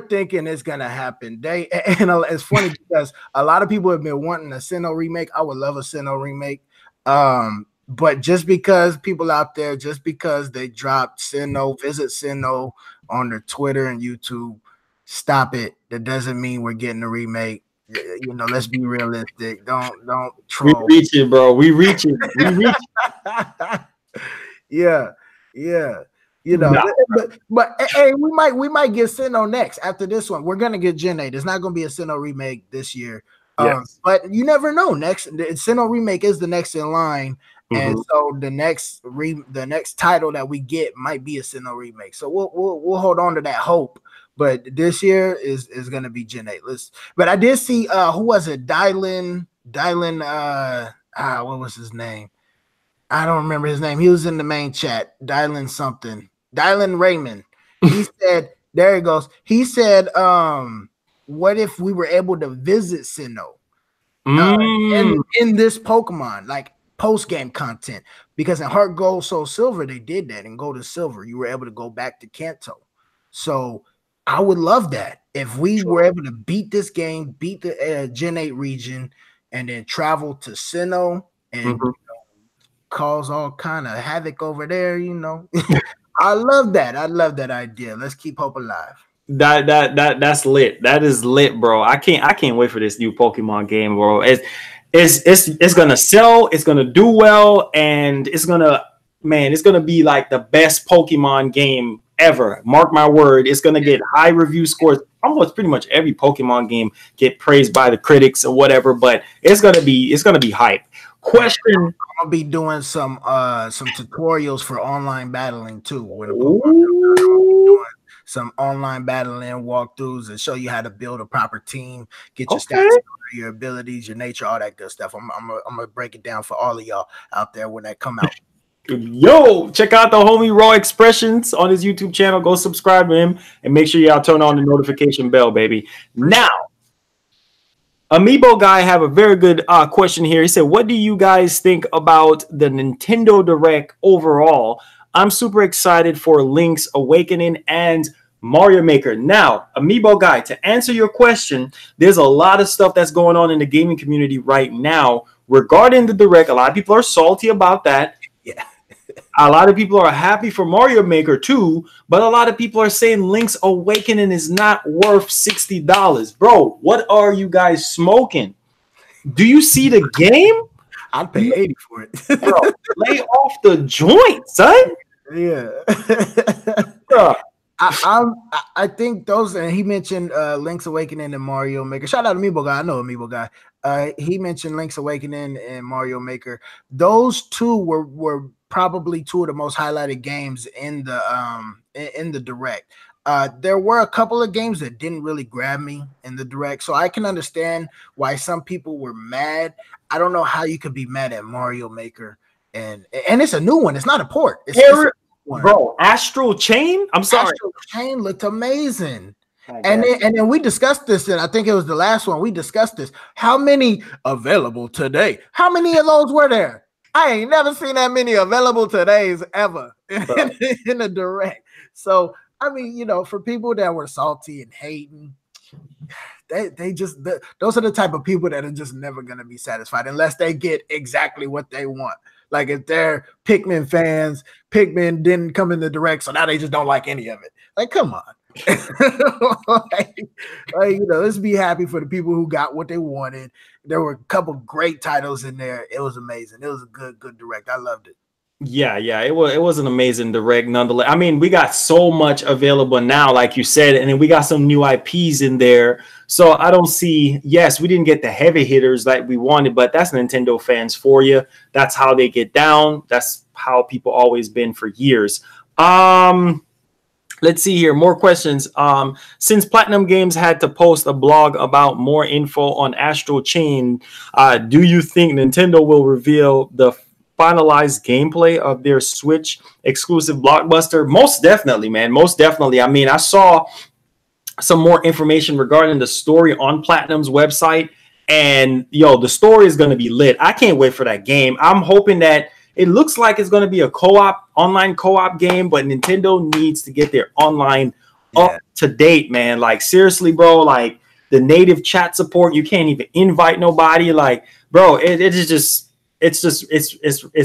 S2: thinking it's gonna happen. And it's funny because a lot of people have been wanting a Sinnoh remake. I would love a Sinnoh remake. But just because people out there, just because they dropped Sinnoh, visit Sinnoh on their Twitter and YouTube, stop it. That doesn't mean we're getting a remake. You know, let's be realistic. Don't troll.
S1: We reach it, bro. We reach it. We reach it.
S2: Yeah. You know, but hey, we might get Sinnoh next after this one. We're gonna get Gen 8. There's not gonna be a Sinnoh remake this year. Yes. But you never know. The Sinnoh remake is the next in line. And so the next title that we get might be a Sinnoh remake. So we'll hold on to that hope. But this year is gonna be Gen 8. But I did see who was it? Dylan what was his name? I don't remember his name. He was in the main chat. Dylan Raymond. He said, there he goes. He said, what if we were able to visit Sinnoh in this Pokemon, like post-game content? Because in Heart Gold, Soul Silver, they did that. In Gold and Silver, you were able to go back to Kanto. So I would love that. If we were able to beat this game, beat the Gen 8 region, and then travel to Sinnoh and cause all kind of havoc over there, you know. I love that. I love that idea. Let's keep hope alive.
S1: That's lit. That is lit, bro. I can't wait for this new Pokemon game, bro. It's gonna sell, it's gonna do well, and it's gonna be like the best Pokemon game ever. Mark my word, it's gonna get high review scores. Almost pretty much every Pokemon game get praised by the critics or whatever, but it's gonna be hype. Question: I'm
S2: gonna be doing some tutorials for online battling too. Some online battling walkthroughs and show you how to build a proper team, get your stats, your abilities, your nature, all that good stuff. I'm gonna break it down for all of y'all out there when that come out.
S1: Yo, check out the homie Raw Expressions on his YouTube channel. Go subscribe to him and make sure y'all turn on the notification bell, baby. Now, Amiibo Guy have a very good question here. He said, what do you guys think about the Nintendo Direct overall? I'm super excited for Link's Awakening and Mario Maker. Now, Amiibo Guy, to answer your question, there's a lot of stuff that's going on in the gaming community right now regarding the Direct. A lot of people are salty about that.
S2: Yeah.
S1: A lot of people are happy for Mario Maker too, but a lot of people are saying Link's Awakening is not worth $60. Bro, what are you guys smoking? Do you see the game?
S2: I'd pay $80 for it.
S1: Bro, lay off the joint, son.
S2: Yeah. I think those, and he mentioned Link's Awakening and Mario Maker. Shout out to Amiibo Guy. I know Amiibo Guy. He mentioned Link's Awakening and Mario Maker. Those two were probably two of the most highlighted games in the Direct. There were a couple of games that didn't really grab me in the Direct, so I can understand why some people were mad. I don't know how you could be mad at Mario Maker, and it's a new one. It's not a port. It's a one.
S1: Bro, Astral Chain? I'm sorry.
S2: Astral Chain looked amazing. And then we discussed this, and I think it was the last one. We discussed this. How many available today? How many of those were there? I ain't never seen that many available todays ever in a Direct. So, I mean, you know, for people that were salty and hating, those are the type of people that are just never going to be satisfied unless they get exactly what they want. Like if they're Pikmin fans, Pikmin didn't come in the Direct, so now they just don't like any of it. Like, come on. like, you know, let's be happy for the people who got what they wanted. There were a couple great titles in there. It was amazing. It was a good Direct. I loved it.
S1: Yeah, it was an amazing Direct nonetheless. I mean, we got so much available now, like you said, and then we got some new IPs in there. So I don't see, yes, we didn't get the heavy hitters like we wanted, but that's Nintendo fans for you. That's how they get down. That's how people always been for years. Let's see here. More questions. Since Platinum Games had to post a blog about more info on Astral Chain, do you think Nintendo will reveal the finalized gameplay of their Switch exclusive blockbuster? Most definitely, man. Most definitely. I mean, I saw some more information regarding the story on Platinum's website, and yo, the story is going to be lit. I can't wait for that game. I'm hoping that it looks like it's going to be a online co-op game, but Nintendo needs to get their online up to date, man. Like, seriously, bro, like the native chat support, you can't even invite nobody. Like, bro, it's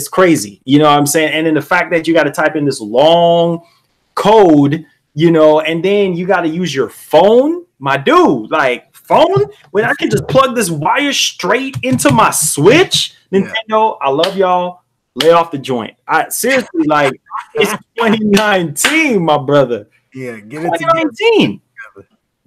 S1: crazy. You know what I'm saying? And then the fact that you got to type in this long code, you know, and then you got to use your phone, my dude, like phone, when I can just plug this wire straight into my Switch. Nintendo, I love y'all. Lay off the joint. I seriously, like, it's 2019, my brother.
S2: Yeah, get it
S1: 2019.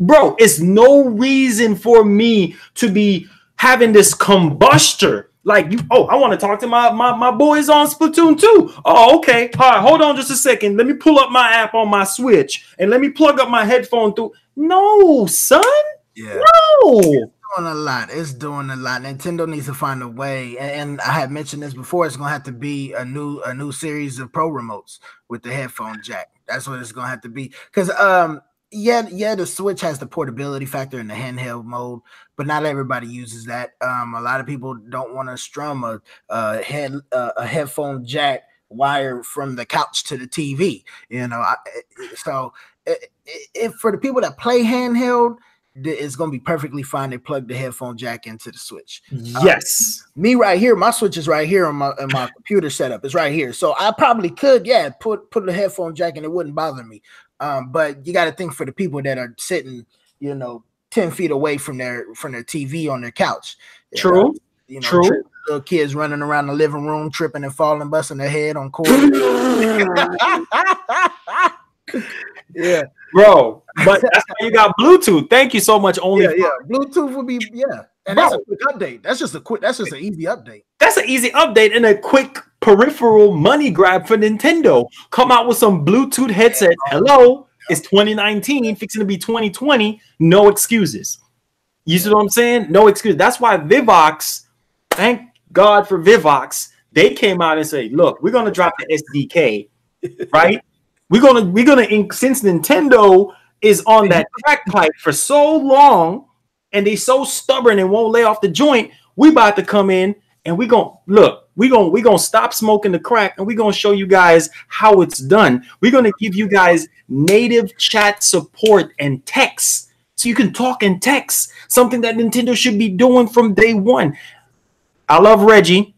S1: Bro, it's no reason for me to be having this combustor. Like, I want to talk to my boys on Splatoon 2. Oh, okay. All right, hold on just a second. Let me pull up my app on my Switch and let me plug up my headphone through. No, son.
S2: Yeah.
S1: No.
S2: It's doing a lot. Nintendo needs to find a way, and I had mentioned this before. It's gonna have to be a new series of Pro remotes with the headphone jack. That's what it's gonna have to be. Because the Switch has the portability factor in the handheld mode, but not everybody uses that. A lot of people don't want to strum a headphone jack wire from the couch to the TV. You know, if for the people that play handheld, it's going to be perfectly fine. They plug the headphone jack into the Switch.
S1: Yes.
S2: Me right here, my Switch is right here on my computer setup. It's right here. So I probably could, put the headphone jack and it wouldn't bother me. But you got to think for the people that are sitting, 10 feet away from their TV on their couch.
S1: True. True.
S2: Little kids running around the living room, tripping and falling, busting their head on cords. Yeah,
S1: bro, but that's why you got Bluetooth. Thank you so much.
S2: Bluetooth would be and that's a quick update. That's just an easy update.
S1: That's an easy update and a quick peripheral money grab for Nintendo. Come out with some Bluetooth headsets. Hello, it's 2019, fixing to be 2020. No excuses. You see what I'm saying? No excuse. That's why Vivox, thank God for Vivox, they came out and say, look, we're gonna drop the SDK, right? We're gonna since Nintendo is on that crack pipe for so long and they so stubborn and won't lay off the joint, we about to come in and we're gonna stop smoking the crack and we're gonna show you guys how it's done. We're gonna give you guys native chat support and text so you can talk and text, something that Nintendo should be doing from day one. I love Reggie,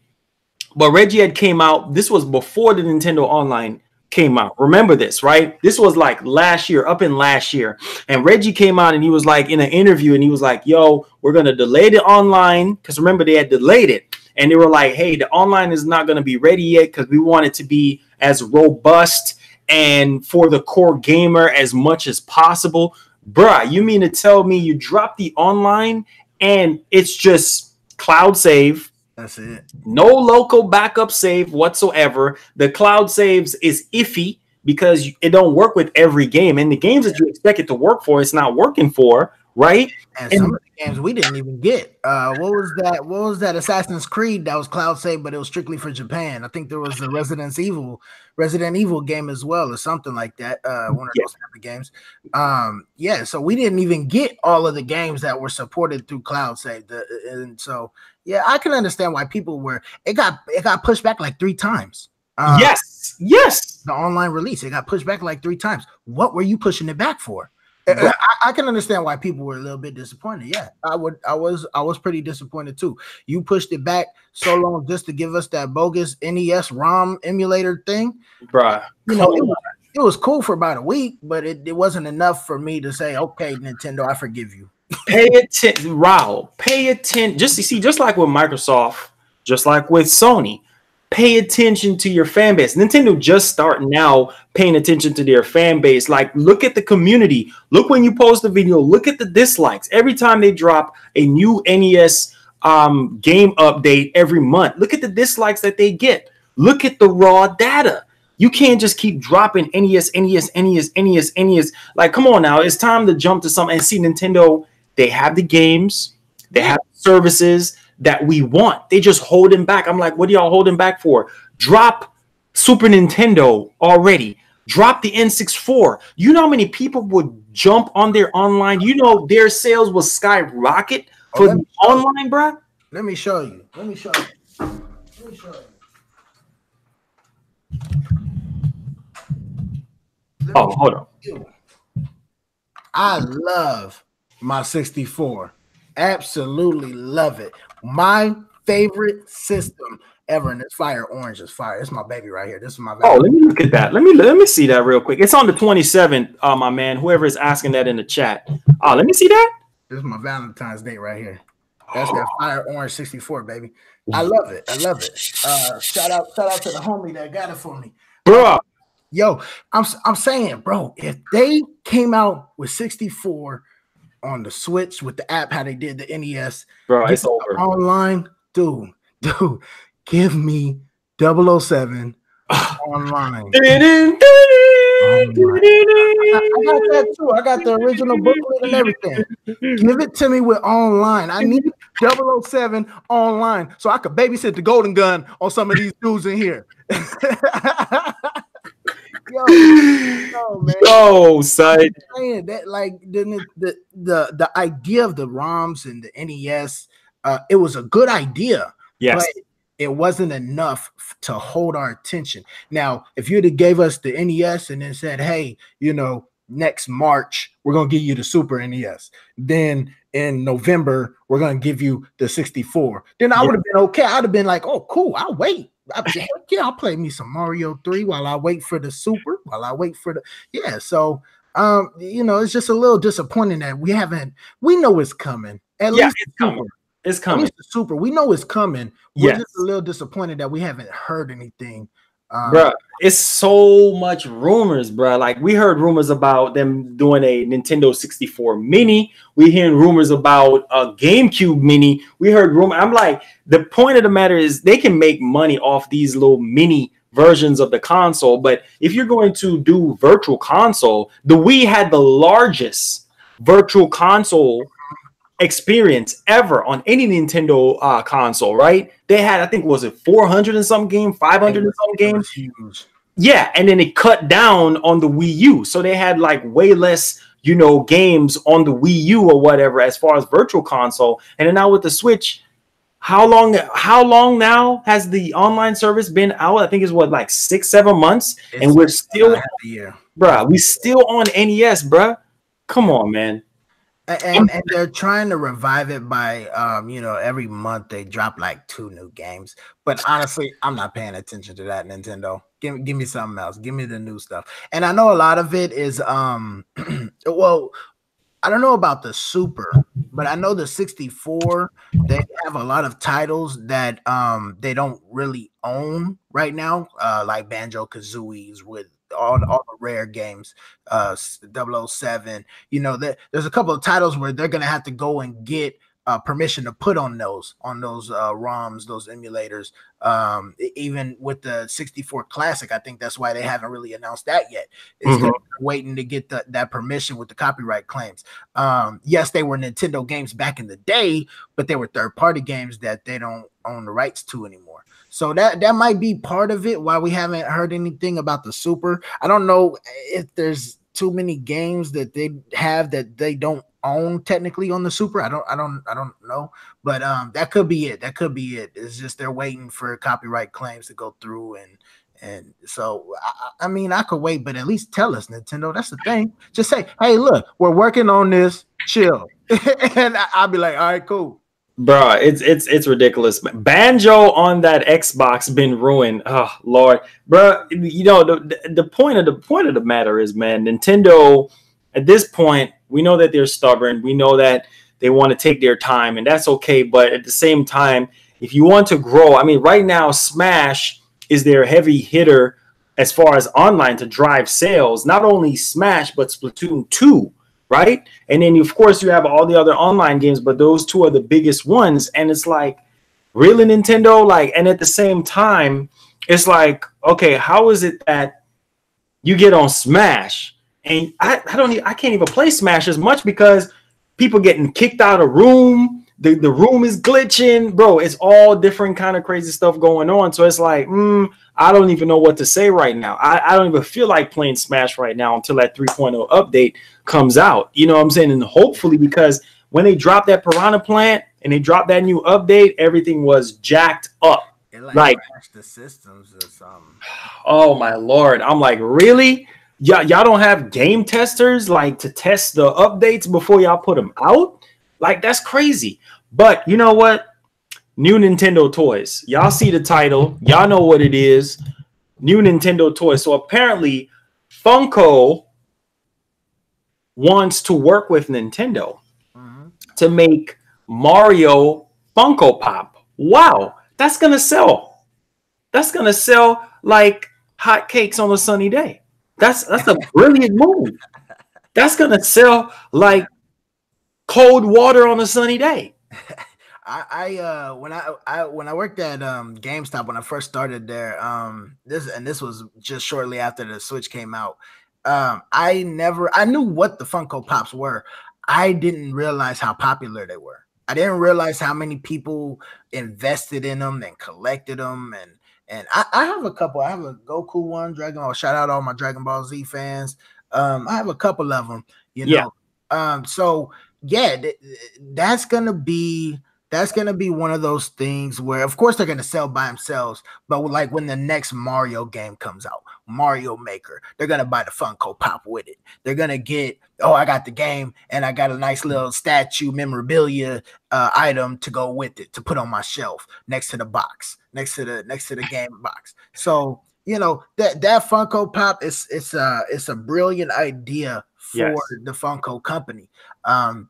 S1: but Reggie had came out. This was before the Nintendo Online came out. Remember this, right? This was like last year, and Reggie came out and he was like in an interview and he was like, yo, we're gonna delay the online, because remember they had delayed it and they were like, hey, the online is not gonna be ready yet because we want it to be as robust and for the core gamer as much as possible. Bruh, you mean to tell me you drop the online and it's just cloud save?
S2: That's it.
S1: No local backup save whatsoever. The cloud saves is iffy because it don't work with every game. And the games that you expect it to work for, it's not working for, right?
S2: And some of the games we didn't even get. What was that Assassin's Creed that was cloud save, but it was strictly for Japan? I think there was a Resident Evil game as well, or something like that. One of those type of games. So we didn't even get all of the games that were supported through cloud save. And so yeah, I can understand why people it got pushed back like 3 times.
S1: Yes.
S2: The online release, it got pushed back like 3 times. What were you pushing it back for? I can understand why people were a little bit disappointed. Yeah, I was pretty disappointed too. You pushed it back so long just to give us that bogus NES ROM emulator thing,
S1: bruh.
S2: It was cool for about a week, but it wasn't enough for me to say, okay, Nintendo, I forgive you.
S1: Pay attention, Raul. Pay attention. Just like with Microsoft, just like with Sony. Pay attention to your fan base. Nintendo just starting now paying attention to their fan base. Like, look at the community. Look when you post a video. Look at the dislikes. Every time they drop a new NES game update every month, look at the dislikes that they get. Look at the raw data. You can't just keep dropping NES. Like, come on now. It's time to jump to something. And see, Nintendo, they have the games. They have services. that we want. They just holding back. I'm like, what are y'all holding back for? Drop Super Nintendo already. Drop the N64. You know how many people would jump on their online? You know their sales will skyrocket for the online, bro.
S2: Let me show you. Let me show you. Let me show you.
S1: Oh, hold on.
S2: I love my 64. Absolutely love it. My favorite system ever, and it's fire. Orange is fire. It's my baby right here. This is my baby.
S1: Oh, let me look at that. Let me see that real quick. It's on the 27th, my man. Whoever is asking that in the chat. Let me see that.
S2: This is my Valentine's Day right here. That's that fire orange 64, baby. I love it. I love it. Shout out to the homie that got it for me,
S1: bro.
S2: Yo, I'm saying, bro, if they came out with 64 on the Switch with the app, how they did the NES,
S1: bro, it's over.
S2: Online, dude, give me 007 online. I got that too. I got the original booklet and everything. Give it to me with online. I need 007 online so I could babysit the golden gun on some of these dudes in here.
S1: Yo, son.
S2: Saying that, like the idea of the ROMs and the NES, it was a good idea.
S1: Yes.
S2: But it wasn't enough to hold our attention. Now, if you'd have gave us the NES and then said, hey, you know, next March, we're going to give you the Super NES. Then in November, we're going to give you the 64. Then I would have been okay. I'd have been like, oh, cool. I'll wait. I'll play me some Mario 3 while I wait for the Super, So, you know, it's just a little disappointing that we know it's coming. At least
S1: it's coming. It's coming.
S2: The Super, we know it's coming. We're just a little disappointed that we haven't heard anything.
S1: Bruh, it's so much rumors, bruh. Like, we heard rumors about them doing a Nintendo 64 Mini. We hearing rumors about a GameCube Mini. We heard rumors. I'm like, the point of the matter is they can make money off these little mini versions of the console. But if you're going to do virtual console, the Wii had the largest virtual console experience ever on any Nintendo console, right? They had, I think, was it 400 and some game, 500 and some games? Yeah, and then it cut down on the Wii U. So they had like way less, you know, games on the Wii U or whatever as far as virtual console. And then now with the Switch, how long now has the online service been out? I think it's what, like 6-7 months, and we're still, bruh, we still on NES, bruh. Come on, man.
S2: And they're trying to revive it by you know, every month they drop like 2 new games. But honestly, I'm not paying attention to that, Nintendo. Give me something else. Give me the new stuff. And I know a lot of it is well, I don't know about the Super, but I know the 64, they have a lot of titles that they don't really own right now, like Banjo-Kazooie's with all the rare games, 007. You know, there's a couple of titles where they're gonna have to go and get permission to put on those ROMs, those emulators. Even with the 64 Classic, I think that's why they haven't really announced that yet. It's waiting to get that permission with the copyright claims. Yes, they were Nintendo games back in the day, but they were third-party games that they don't own the rights to anymore. So that might be part of it why we haven't heard anything about the Super. I don't know if there's too many games that they have that they don't own technically on the Super. I don't know, but that could be it. It's just they're waiting for copyright claims to go through, and so I mean, I could wait, but at least tell us, Nintendo. That's the thing. Just say, hey, look, we're working on this. Chill, and I'll be like, all right, cool.
S1: Bro, it's ridiculous. Banjo on that Xbox been ruined. Oh Lord, bro. You know, the point of the matter is, man, Nintendo at this point, we know that they're stubborn. We know that they want to take their time, and that's okay. But at the same time, if you want to grow, I mean, right now Smash is their heavy hitter as far as online to drive sales. Not only Smash, but Splatoon 2. Right? And then, of course, you have all the other online games, but those 2 are the biggest ones. And it's like, really, Nintendo? Like, and at the same time, it's like, okay, how is it that you get on Smash? And I can't even play Smash as much because people getting kicked out of room. the room is glitching, bro. It's all different kind of crazy stuff going on. So it's like, I don't even know what to say right now. I don't even feel like playing Smash right now until that 3.0 update comes out. You know what I'm saying? And hopefully, because when they dropped that Piranha Plant and they dropped that new update, everything was jacked up.
S2: It like crashed the systems or something.
S1: Oh my Lord. I'm like, really? Y'all don't have game testers like to test the updates before y'all put them out? Like, that's crazy. But you know what? New Nintendo toys. Y'all see the title. Y'all know what it is. New Nintendo toys. So apparently Funko wants to work with Nintendo to make Mario Funko Pop. Wow. That's going to sell. That's going to sell like hotcakes on a sunny day. That's a brilliant move. That's going to sell like cold water on a sunny day.
S2: When I worked at GameStop when I first started there, this was just shortly after the Switch came out. I knew what the Funko Pops were. I didn't realize how popular they were. I didn't realize how many people invested in them and collected them. And I have a couple. I have a Goku one, Dragon Ball. Shout out all my Dragon Ball Z fans. I have a couple of them, you know. So yeah, that's gonna be one of those things where, of course, they're gonna sell by themselves. But like when the next Mario game comes out, Mario Maker, they're gonna buy the Funko Pop with it. They're gonna get, oh, I got the game and I got a nice little statue memorabilia item to go with it to put on my shelf next to the box, next to the game box. So you know that Funko Pop it's a brilliant idea for the Funko company,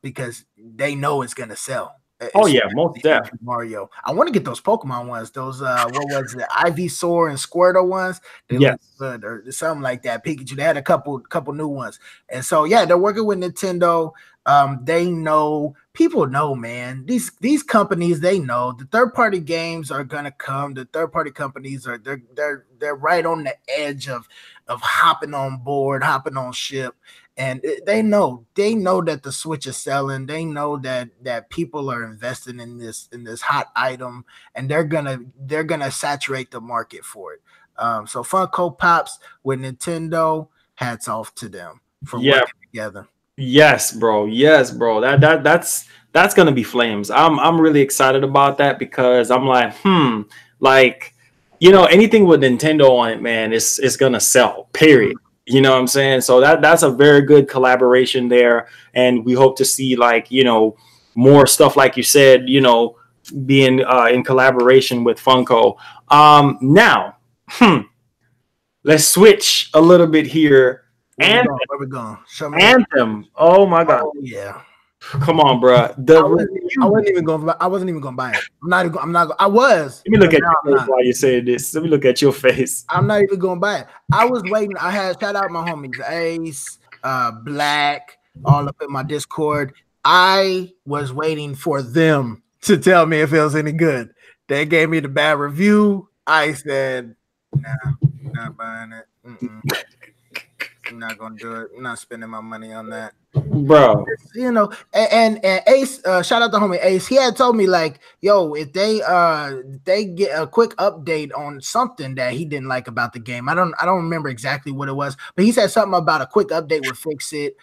S2: because they know it's gonna sell.
S1: Oh yeah, most definitely.
S2: Mario. I want to get those Pokemon ones. Those what was it? Ivysaur and Squirtle ones. They look good, or something like that. Pikachu. They had a couple new ones, and so yeah, they're working with Nintendo. They know, people know, man. These companies, they know the third-party games are gonna come. The third-party companies are they're right on the edge of hopping on board, hopping on ship. And they know that the Switch is selling. They know that people are investing in this hot item, and they're gonna saturate the market for it. So Funko Pops with Nintendo, hats off to them for working together.
S1: Yes, bro. Yes, bro. That's gonna be flames. I'm really excited about that, because I'm like, like, you know, anything with Nintendo on it, man, it's gonna sell. Period. You know what I'm saying? So that's a very good collaboration there. And we hope to see, like, you know, more stuff, like you said, you know, being in collaboration with Funko. Now, let's switch a little bit here.
S2: Where we going?
S1: Anthem. Oh my God.
S2: Oh, yeah.
S1: Come on, bro.
S2: I wasn't even going to buy it. I was.
S1: Let me look at your face while you say this. Let me look at your face.
S2: I'm not even going to buy it. I was waiting. I had, shout out my homies, Ace, Black, all up in my Discord. I was waiting for them to tell me if it was any good. They gave me the bad review. I said, nah, not buying it. I'm not gonna do it. I'm not spending my money on that,
S1: bro.
S2: You know, and Ace, shout out to homie Ace. He had told me, like, yo, if they get a quick update on something that he didn't like about the game. I don't remember exactly what it was, but he said something about a quick update would fix it.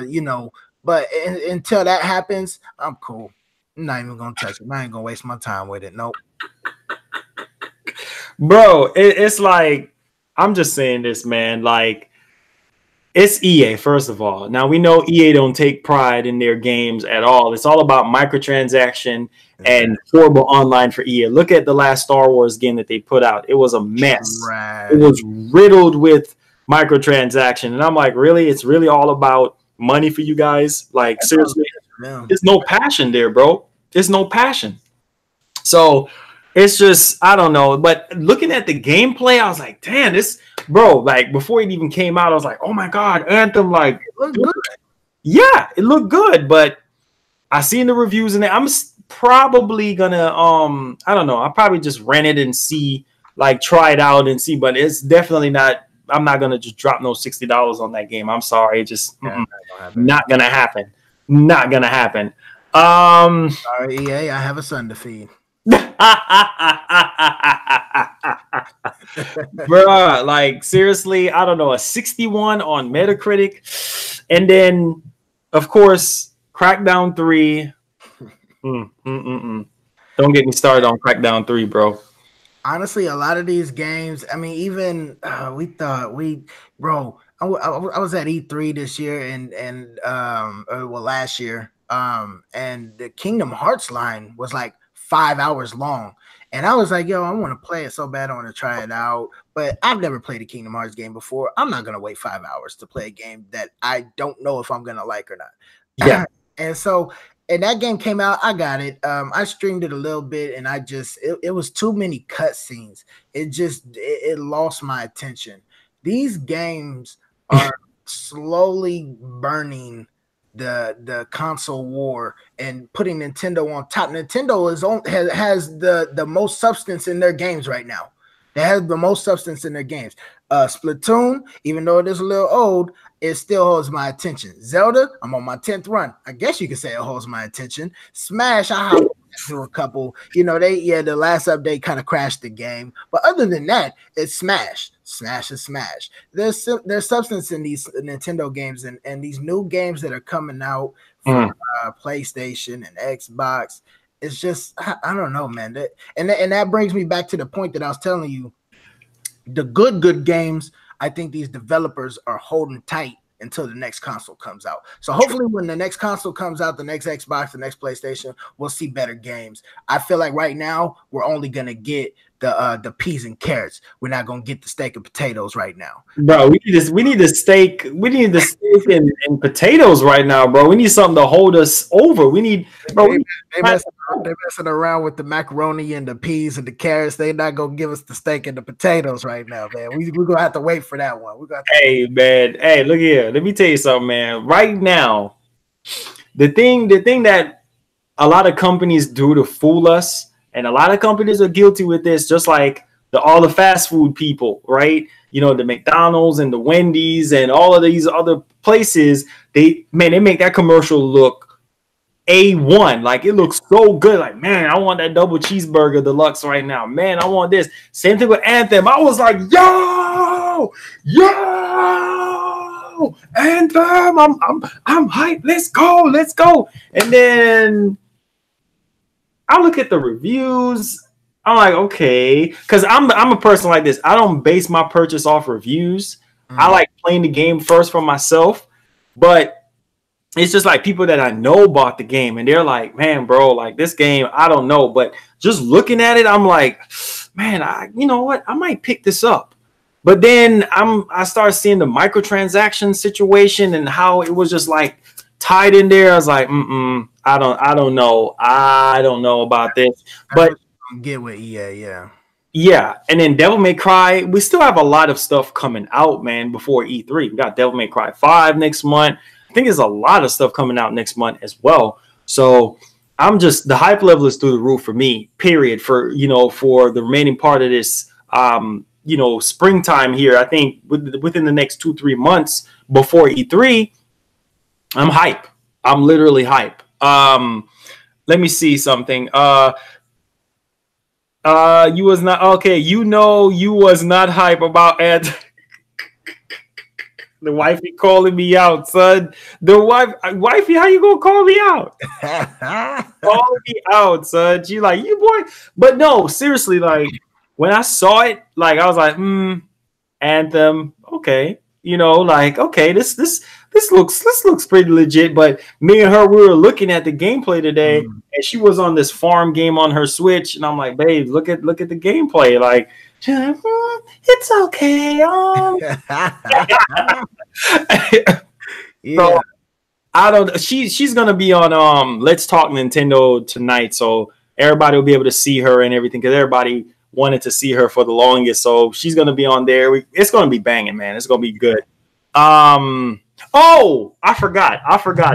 S2: You know, but until that happens, I'm cool. I'm not even gonna touch it. I ain't gonna waste my time with it. Nope.
S1: Bro, it's like, I'm just saying this, man. Like, it's EA, first of all. Now, we know EA don't take pride in their games at all. It's all about microtransaction and horrible online for EA. Look at the last Star Wars game that they put out. It was a mess.
S2: Right.
S1: It was riddled with microtransaction. And I'm like, really? It's really all about money for you guys? Like, seriously? There's no passion there, bro. There's no passion. So it's just, I don't know. But looking at the gameplay, I was like, damn, this, bro, like, before it even came out, I was like, oh my God, Anthem, like,
S2: it looked good.
S1: Yeah, it looked good. But I seen the reviews and I'm probably gonna, I don't know, I'll probably just rent it and see, like, try it out and see. But it's definitely not, I'm not gonna just drop no $60 on that game. I'm sorry, just not gonna happen. Not gonna happen.
S2: Sorry, EA, I have a son to feed.
S1: Bruh, like seriously, I don't know, a 61 on Metacritic, and then of course Crackdown 3. Don't get me started on Crackdown 3, bro.
S2: Honestly, a lot of these games, I mean, even I was at E3 this year and last year, and the Kingdom Hearts line was like 5 hours long. And I was like, yo, I want to play it so bad. I want to try it out. But I've never played a Kingdom Hearts game before. I'm not going to wait 5 hours to play a game that I don't know if I'm going to like or not.
S1: Yeah.
S2: And that game came out, I got it. I streamed it a little bit, and it was too many cutscenes. It lost my attention. These games are slowly burning the console war and putting Nintendo on top. Nintendo has the most substance in their games right now. They have the most substance in their games. Splatoon, even though it is a little old, it still holds my attention. Zelda, I'm on my 10th run. I guess you could say it holds my attention. Smash, I hopped into a couple. You know, the last update kind of crashed the game. But other than that, it's Smash. Smash is Smash. There's substance in these Nintendo games and these new games that are coming out for PlayStation and Xbox. It's just, I don't know, man. And that brings me back to the point that I was telling you. The good games, I think these developers are holding tight until the next console comes out. So hopefully when the next console comes out, the next Xbox, the next PlayStation, we'll see better games. I feel like right now we're only going to get the peas and carrots. We're not going to get the steak and potatoes right now.
S1: Bro, we need the steak and potatoes right now, bro. We need something to hold us over. We need, bro.
S2: They're messing around with the macaroni and the peas and the carrots. They're not gonna give us the steak and the potatoes right now, man. We're gonna have to wait for that one.
S1: Hey, man. Hey, look here. Let me tell you something, man. Right now, the thing that a lot of companies do to fool us, and a lot of companies are guilty with this, just like all the fast food people, right? You know, the McDonald's and the Wendy's and all of these other places, they make that commercial look A1. Like, it looks so good. Like, man, I want that double cheeseburger deluxe right now. Man, I want this. Same thing with Anthem. I was like, yo, Anthem. I'm hyped. Let's go. And then I look at the reviews. I'm like, okay, because I'm a person like this. I don't base my purchase off reviews. I like playing the game first for myself, but it's just like people that I know bought the game and they're like, man, bro, like this game, I don't know. But just looking at it, I'm like, man, you know what? I might pick this up. But then I started seeing the microtransaction situation and how it was just like tied in there. I was like, I don't know. I don't know about this. But
S2: get with EA,
S1: yeah. And then Devil May Cry, we still have a lot of stuff coming out, man, before E3. We got Devil May Cry 5 next month. I think there's a lot of stuff coming out next month as well. So the hype level is through the roof for me, period, for the remaining part of this, springtime here. I think within the next 2-3 months before E3, I'm hype. I'm literally hype. Let me see something. You was not okay. You was not hype about the wifey calling me out, son. The wifey, how you gonna call me out? Calling me out, son. She like, you boy. But no, seriously, like when I saw it, like I was like, Anthem, okay. Okay, this looks pretty legit. But me and her, we were looking at the gameplay today, and she was on this farm game on her Switch, and I'm like, babe, look at the gameplay. Like, it's okay.
S2: Yeah.
S1: So, I don't. She's gonna be on Let's Talk Nintendo tonight, so everybody will be able to see her and everything, because everybody wanted to see her for the longest. So she's gonna be on there. It's gonna be banging, man. It's gonna be good. Oh, I forgot.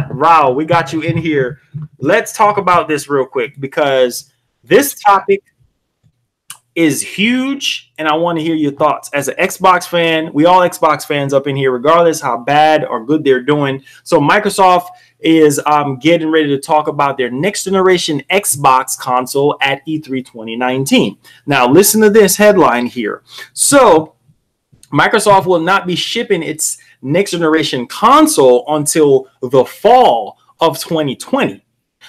S1: Rao, we got you in here. Let's talk about this real quick, because this topic is huge, and I want to hear your thoughts. As an Xbox fan, we all Xbox fans up in here, regardless how bad or good they're doing. So Microsoft is getting ready to talk about their next generation Xbox console at E3 2019. Now, listen to this headline here. So, Microsoft will not be shipping its next generation console until the fall of 2020.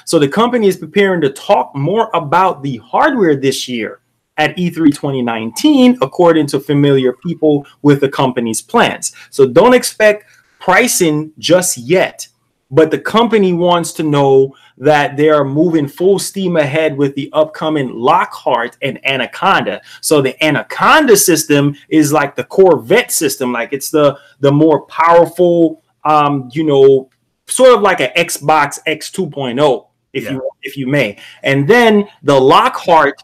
S1: So the company is preparing to talk more about the hardware this year at E3 2019, according to familiar people with the company's plans. So don't expect pricing just yet, but the company wants to know that they are moving full steam ahead with the upcoming Lockhart and Anaconda. So the Anaconda system is like the Corvette system, like it's the more powerful, sort of like an Xbox X 2.0, if you may. And then the Lockhart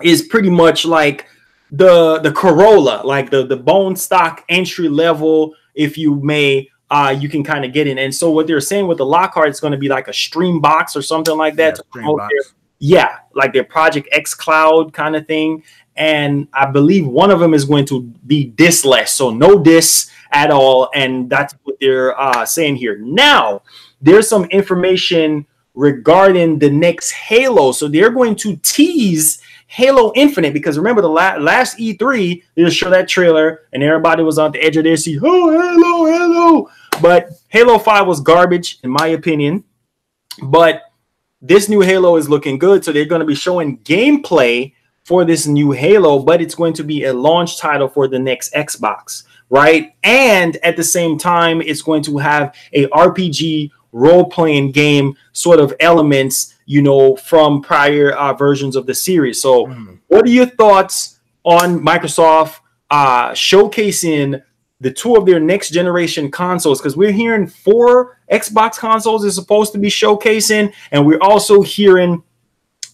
S1: is pretty much like the Corolla, like the bone stock entry level, if you may. You can kind of get in. And so what they're saying with the Lockhart is going to be like a stream box or something like that. Like their Project X Cloud kind of thing. And I believe one of them is going to be diskless, so no discs at all. And that's what they're saying here. Now, there's some information regarding the next Halo. So they're going to tease Halo Infinite, because remember the last E3, they just showed that trailer and everybody was on the edge of their seat. Oh, Halo. But Halo 5 was garbage, in my opinion. But this new Halo is looking good. So they're going to be showing gameplay for this new Halo, but it's going to be a launch title for the next Xbox, right? And at the same time, it's going to have a RPG role-playing game sort of elements, from prior versions of the series. So what are your thoughts on Microsoft showcasing the two of their next generation consoles? Because we're hearing 4 Xbox consoles is supposed to be showcasing, and we're also hearing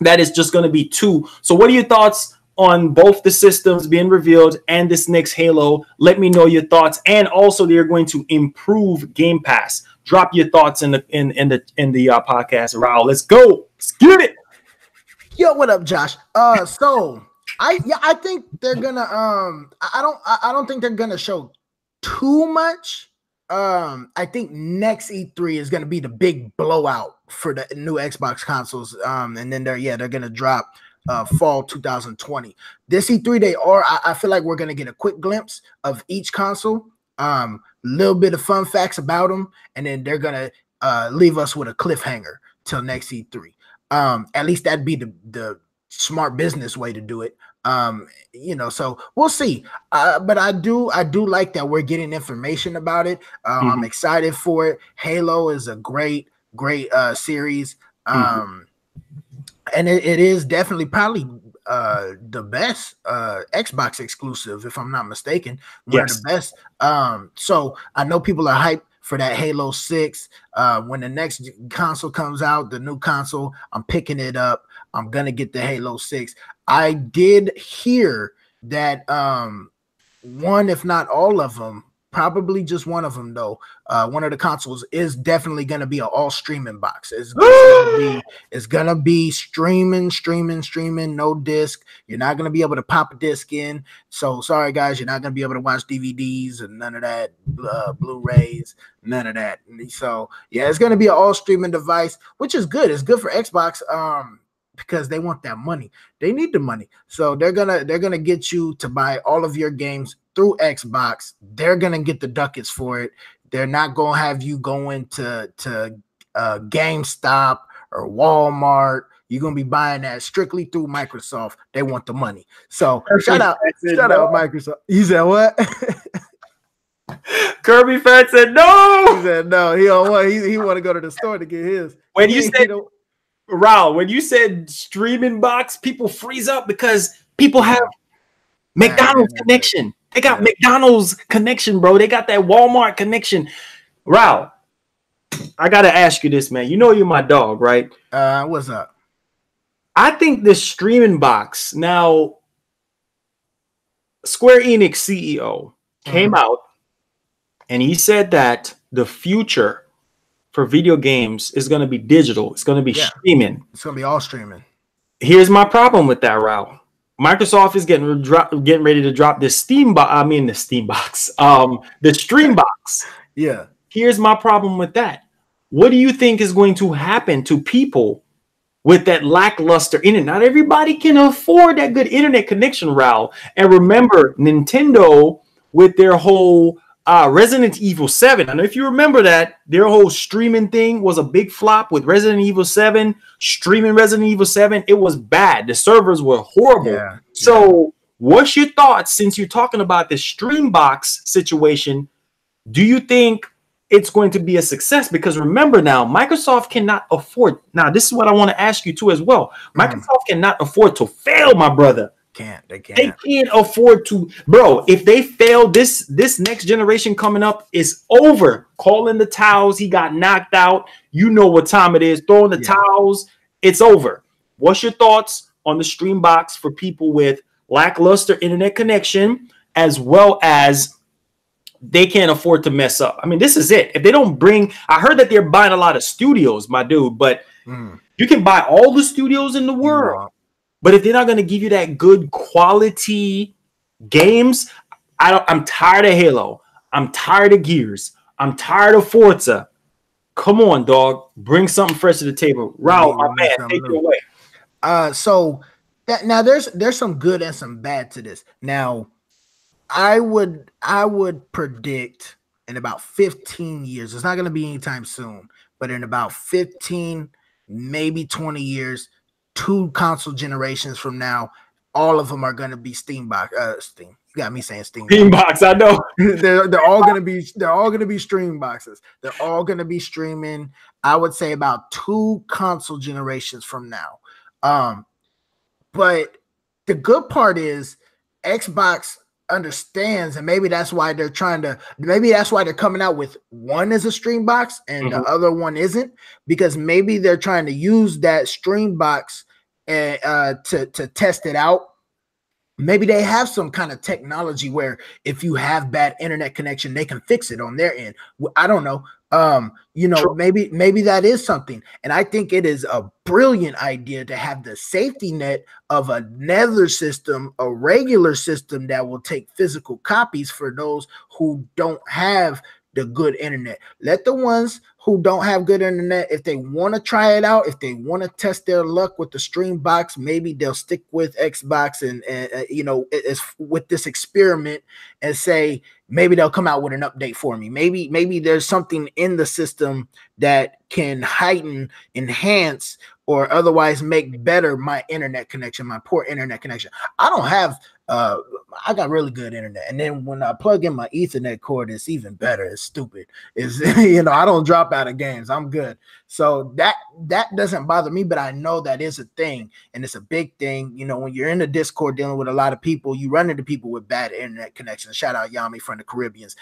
S1: that it's just going to be 2. So what are your thoughts on both the systems being revealed and this next Halo? Let me know your thoughts. And also, they're going to improve Game Pass. Drop your thoughts in the podcast. Raul, let's go. Let's get it.
S2: Yo, what up, Josh? So I think they're gonna I don't think they're gonna show too much. I think next E3 is gonna be the big blowout for the new Xbox consoles. And then they're gonna drop fall 2020. This E3 I feel like we're gonna get a quick glimpse of each console. Little bit of fun facts about them, and then they're gonna leave us with a cliffhanger till next E3. At least that'd be the smart business way to do it. So we'll see. But I do like that we're getting information about it. I'm excited for it. Halo is a great series. And it is definitely probably the best Xbox exclusive, if I'm not mistaken. One of the best. So I know people are hyped for that Halo 6. When the next console comes out, the new console, I'm picking it up. I'm gonna get the Halo 6. I did hear that one, if not all of them, probably just one of them though, one of the consoles is definitely going to be an all streaming box. It's gonna be streaming, no disc. You're not going to be able to pop a disc in. So sorry guys, you're not going to be able to watch DVDs and none of that, Blu-rays, none of that. So yeah, it's going to be an all streaming device, which is good. It's good for Xbox because they want that money. They need the money. So they're gonna get you to buy all of your games through Xbox. They're gonna get the ducats for it. They're not gonna have you going to GameStop or Walmart. You're gonna be buying that strictly through Microsoft. They want the money. So shout out Microsoft. You said what?
S1: Kirby Fat said no.
S2: He said no. He don't want. He want to go to the store to get his.
S1: When you said Raul, when you said streaming box, people freeze up because people have McDonald's connection. They got McDonald's connection, bro. They got that Walmart connection. Raul, I gotta ask you this, man. You know you're my dog, right?
S2: What's up?
S1: I think this streaming box now. Square Enix CEO came out and he said that the future for video games is going to be digital. It's going to be streaming.
S2: It's going to be all streaming.
S1: Here's my problem with that, Raul. Microsoft is getting ready to drop this the Stream Box. Yeah. Here's my problem with that. what do you think is going to happen to people with that lackluster internet? Not everybody can afford that good internet connection, Raul. And remember, Nintendo with their whole Resident Evil 7. I don't know if you remember that. Their whole streaming thing was a big flop with Resident Evil 7. Streaming Resident Evil 7, it was bad. The servers were horrible.
S2: Yeah.
S1: So what's your thoughts, since you're talking about the Streambox situation? Do you think it's going to be a success? Because remember now, Microsoft cannot afford. Now, this is what I want to ask you too as well. Microsoft cannot afford to fail, my brother.
S2: They can't.
S1: They can't afford to, bro. If they fail, this next generation coming up is over. Calling the towels. He got knocked out. You know what time it is. Throwing the towels. It's over. What's your thoughts on the Streambox for people with lackluster internet connection, as well as they can't afford to mess up? I mean, this is it. If they don't bring, I heard that they're buying a lot of studios, my dude, but you can buy all the studios in the world. But if they're not going to give you that good quality games, I'm tired of Halo. I'm tired of Gears. I'm tired of Forza. Come on, dog. Bring something fresh to the table. Raul, my man, take it away.
S2: So that now there's some good and some bad to this. Now, I would predict in about 15 years, it's not going to be anytime soon, but in about 15, maybe 20 years, 2 console generations from now, all of them are going to be Steam. You got me saying
S1: Steambox. I know.
S2: they're all going to be stream boxes. They're all going to be streaming. I would say about 2 console generations from now. But the good part is Xbox understands, and maybe that's why they're coming out with one as a stream box and the other one isn't, because maybe they're trying to use that stream box to test it out. Maybe they have some kind of technology where if you have bad internet connection, they can fix it on their end. I don't know. Maybe that is something. And I think it is a brilliant idea to have the safety net of another system, a regular system that will take physical copies for those who don't have the good internet. Let the ones who don't have good internet, if they want to try it out, if they want to test their luck with the stream box, maybe they'll stick with Xbox and it's with this experiment and say, maybe they'll come out with an update for me. Maybe there's something in the system that can heighten, enhance, or otherwise make better my internet connection, my poor internet connection. I don't have I got really good internet, and then when I plug in my Ethernet cord, it's even better. It's stupid. It's I don't drop out of games. I'm good. So that doesn't bother me, but I know that is a thing, and it's a big thing. When you're in the Discord dealing with a lot of people, you run into people with bad internet connections. Shout out Yami from the Caribbeans.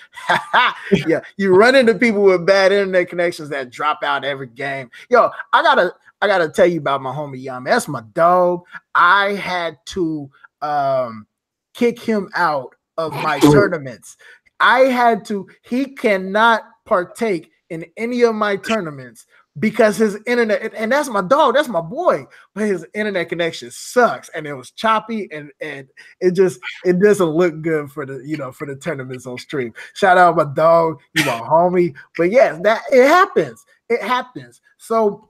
S2: Yeah, you run into people with bad internet connections that drop out every game. Yo, I gotta tell you about my homie Yami. That's my dog. I had to kick him out of my tournaments. He cannot partake in any of my tournaments because his internet, and that's my dog, that's my boy, but his internet connection sucks, and it was choppy, and it doesn't look good for the tournaments on stream. Shout out my dog, you my homie. But yes, that it happens. So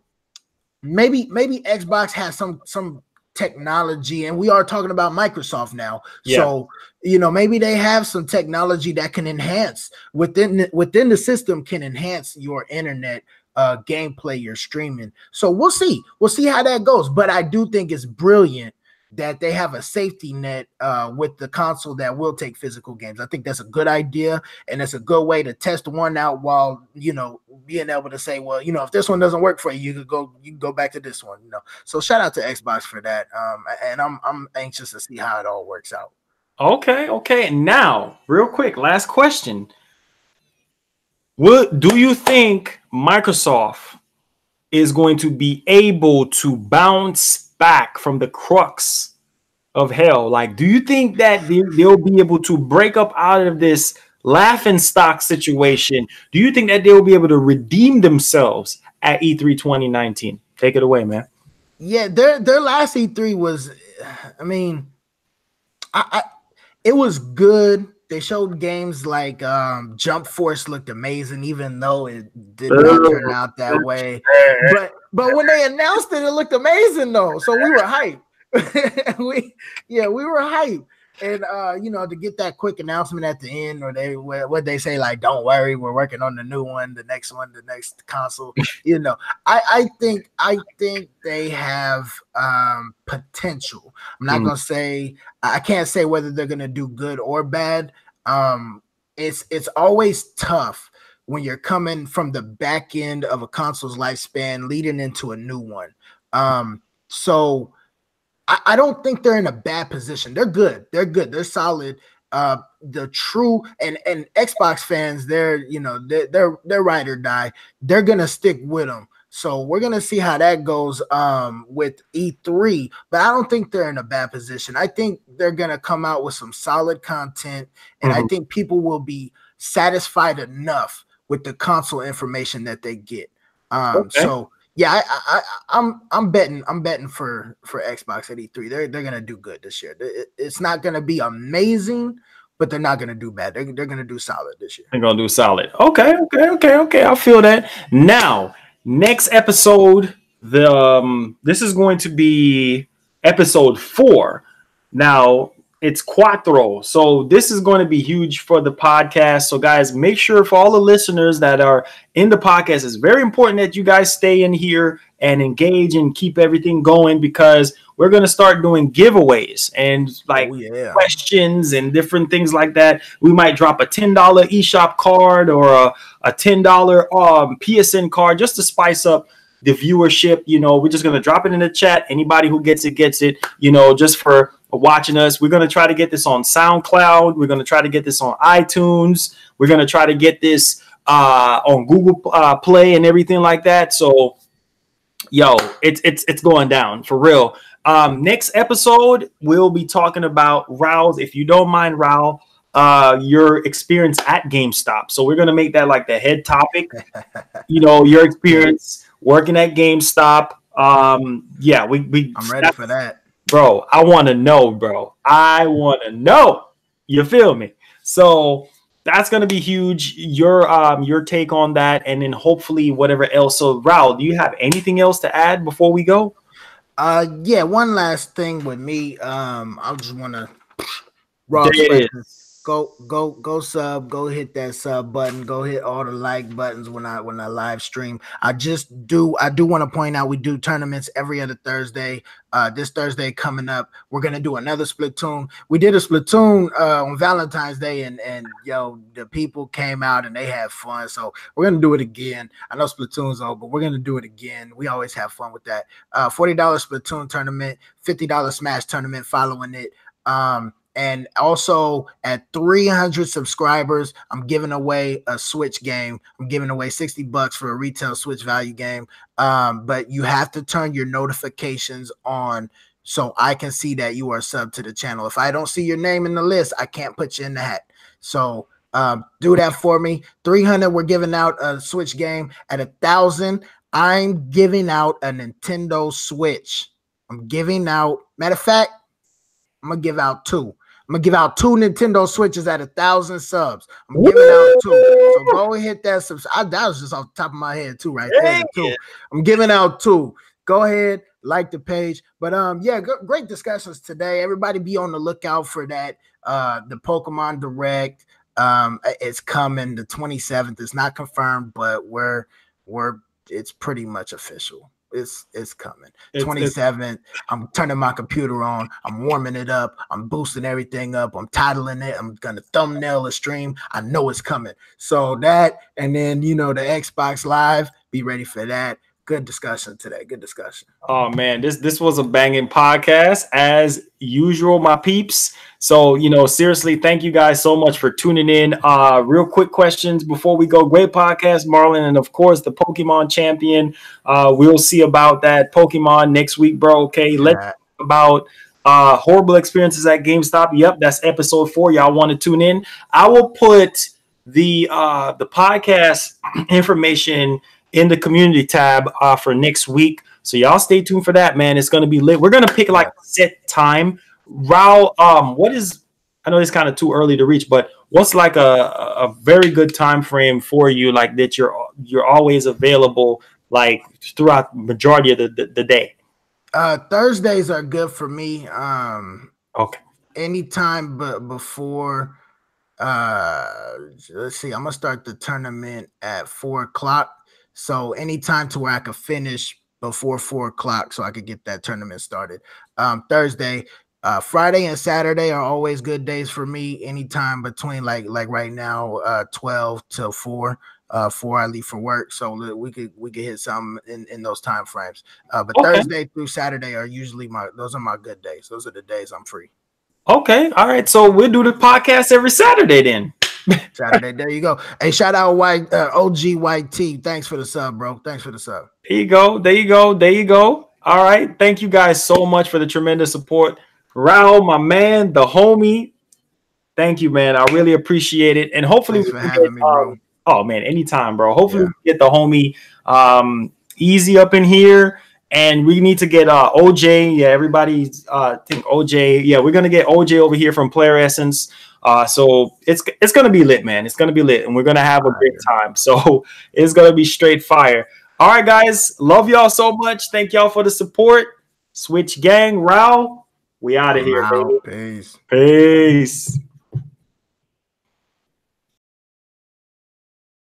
S2: maybe Xbox has some technology, and we are talking about Microsoft now. So maybe they have some technology that can enhance within the system, can enhance your internet gameplay, your streaming. So we'll see how that goes. But I do think it's brilliant that they have a safety net with the console that will take physical games. I think that's a good idea, and it's a good way to test one out while being able to say, well, if this one doesn't work for you, you can go back to this one. So shout out to Xbox for that. And I'm anxious to see how it all works out.
S1: Okay. Now, real quick, last question. What do you think Microsoft is going to be able to bounce back from the crux of hell? Like, do you think that they'll be able to break up out of this laughing stock situation? Do you think that they'll be able to redeem themselves at E3 2019? Take it away, man.
S2: Yeah, their last E3 was, it was good. they showed games like Jump Force looked amazing, even though it did not turn out that way. But when they announced it, it looked amazing though. So we were hyped. we were hyped. And to get that quick announcement at the end, or what they say, like, don't worry, we're working on the new one, the next console. I think they have potential. I'm not gonna say, I can't say whether they're gonna do good or bad. It's always tough when you're coming from the back end of a console's lifespan leading into a new one. So I don't think they're in a bad position. They're good. They're solid. The true and Xbox fans, they're ride or die. They're gonna stick with them. So we're gonna see how that goes with E3. But I don't think they're in a bad position. I think they're gonna come out with some solid content, and I think people will be satisfied enough with the console information that they get. So. Yeah, I'm betting for Xbox at E3. They're gonna do good this year. It's not gonna be amazing, but they're not gonna do bad. They're gonna do solid this year.
S1: They're gonna do solid. Okay. I feel that. Now, next episode, this is going to be episode 4. Now, it's Quattro. So this is going to be huge for the podcast. So guys, make sure for all the listeners that are in the podcast, it's very important that you guys stay in here and engage and keep everything going, because we're going to start doing giveaways and questions and different things like that. We might drop a $10 eShop card or a $10 PSN card just to spice up the viewership. We're just going to drop it in the chat. Anybody who gets it, just for watching us. We're going to try to get this on SoundCloud. We're going to try to get this on iTunes. We're going to try to get this on Google Play and everything like that. So, it's going down for real. Next episode, we'll be talking about Raul's, if you don't mind, Raul, your experience at GameStop. So we're going to make that like the head topic. Your experience working at GameStop. I'm
S2: ready for that.
S1: Bro, I want to know, bro. You feel me? So that's going to be huge. Your take on that, and then hopefully whatever else. So, Raul, do you have anything else to add before we go?
S2: One last thing with me. I just want to go sub, go hit that sub button, go hit all the like buttons when I live stream. I do want to point out we do tournaments every other Thursday. This Thursday coming up, we're gonna do another Splatoon. We did a Splatoon on Valentine's Day, and the people came out and they had fun. So we're gonna do it again. I know Splatoon's over, but we're gonna do it again. We always have fun with that. $40 Splatoon tournament, $50 Smash tournament following it. And also at 300 subscribers, I'm giving away a Switch game. I'm giving away $60 for a retail Switch value game. But you have to turn your notifications on so I can see that you are subbed to the channel. If I don't see your name in the list, I can't put you in the hat. So do that for me. 300, we're giving out a Switch game. At 1,000, I'm giving out a Nintendo Switch. I'm giving out, matter of fact, I'm going to give out 2. I'm going to give out 2 Nintendo Switches at 1,000 subs. I'm giving out 2. So go and hit that subscribe. That was just off the top of my head too, right there. 2. I'm giving out 2. Go ahead, like the page. But great discussions today. Everybody be on the lookout for that. The Pokemon Direct. It's coming the 27th. It's not confirmed, but it's pretty much official. It's coming. 27th. I'm turning my computer on. I'm warming it up. I'm boosting everything up. I'm titling it. I'm gonna thumbnail a stream. I know it's coming. So that, and then the Xbox Live. Be ready for that. Good discussion today. Good discussion.
S1: Oh man, this was a banging podcast as usual, my peeps. So seriously, thank you guys so much for tuning in. Real quick questions before we go. Great podcast, Marlon, and of course the Pokemon champion. We'll see about that Pokemon next week, bro. Okay, let's talk about horrible experiences at GameStop. Yep, that's episode 4. Y'all want to tune in? I will put the podcast information in the community tab for next week. So y'all stay tuned for that, man. It's going to be lit. We're going to pick like a set time. Raul, I know it's kind of too early to reach, but what's like a very good time frame for you, like that you're always available, like throughout the majority of the day?
S2: Thursdays are good for me.
S1: Okay.
S2: Anytime but before let's see, I'm gonna start the tournament at 4 o'clock. So anytime to where I could finish before 4 o'clock so I could get that tournament started. Thursday, Friday and Saturday are always good days for me. Anytime between like right now, 12 to 4. 4 I leave for work, so we could hit something in those time frames. But
S1: Okay.
S2: Thursday through Saturday are usually those are my good days. Those are the days I'm free.
S1: Okay. All right. So we'll do the podcast every Saturday then.
S2: Saturday. There you go. Hey, shout out OG White T. Thanks for the sub, bro. Thanks for the sub.
S1: There you go. There you go. There you go. All right. Thank you guys so much for the tremendous support. Raul, my man, the homie. Thank you, man. I really appreciate it. And hopefully
S2: Thanks for having me, bro.
S1: Oh man, anytime, bro. Hopefully we get the homie Easy up in here. And we need to get OJ. Yeah, everybody think OJ. Yeah, we're gonna get OJ over here from Player Essence. So it's gonna be lit, man. It's gonna be lit, and we're gonna have a great time. So it's gonna be straight fire. All right, guys. Love y'all so much. Thank y'all for the support. Switch gang, Raul. We out of here, baby.
S2: Peace.
S1: Peace.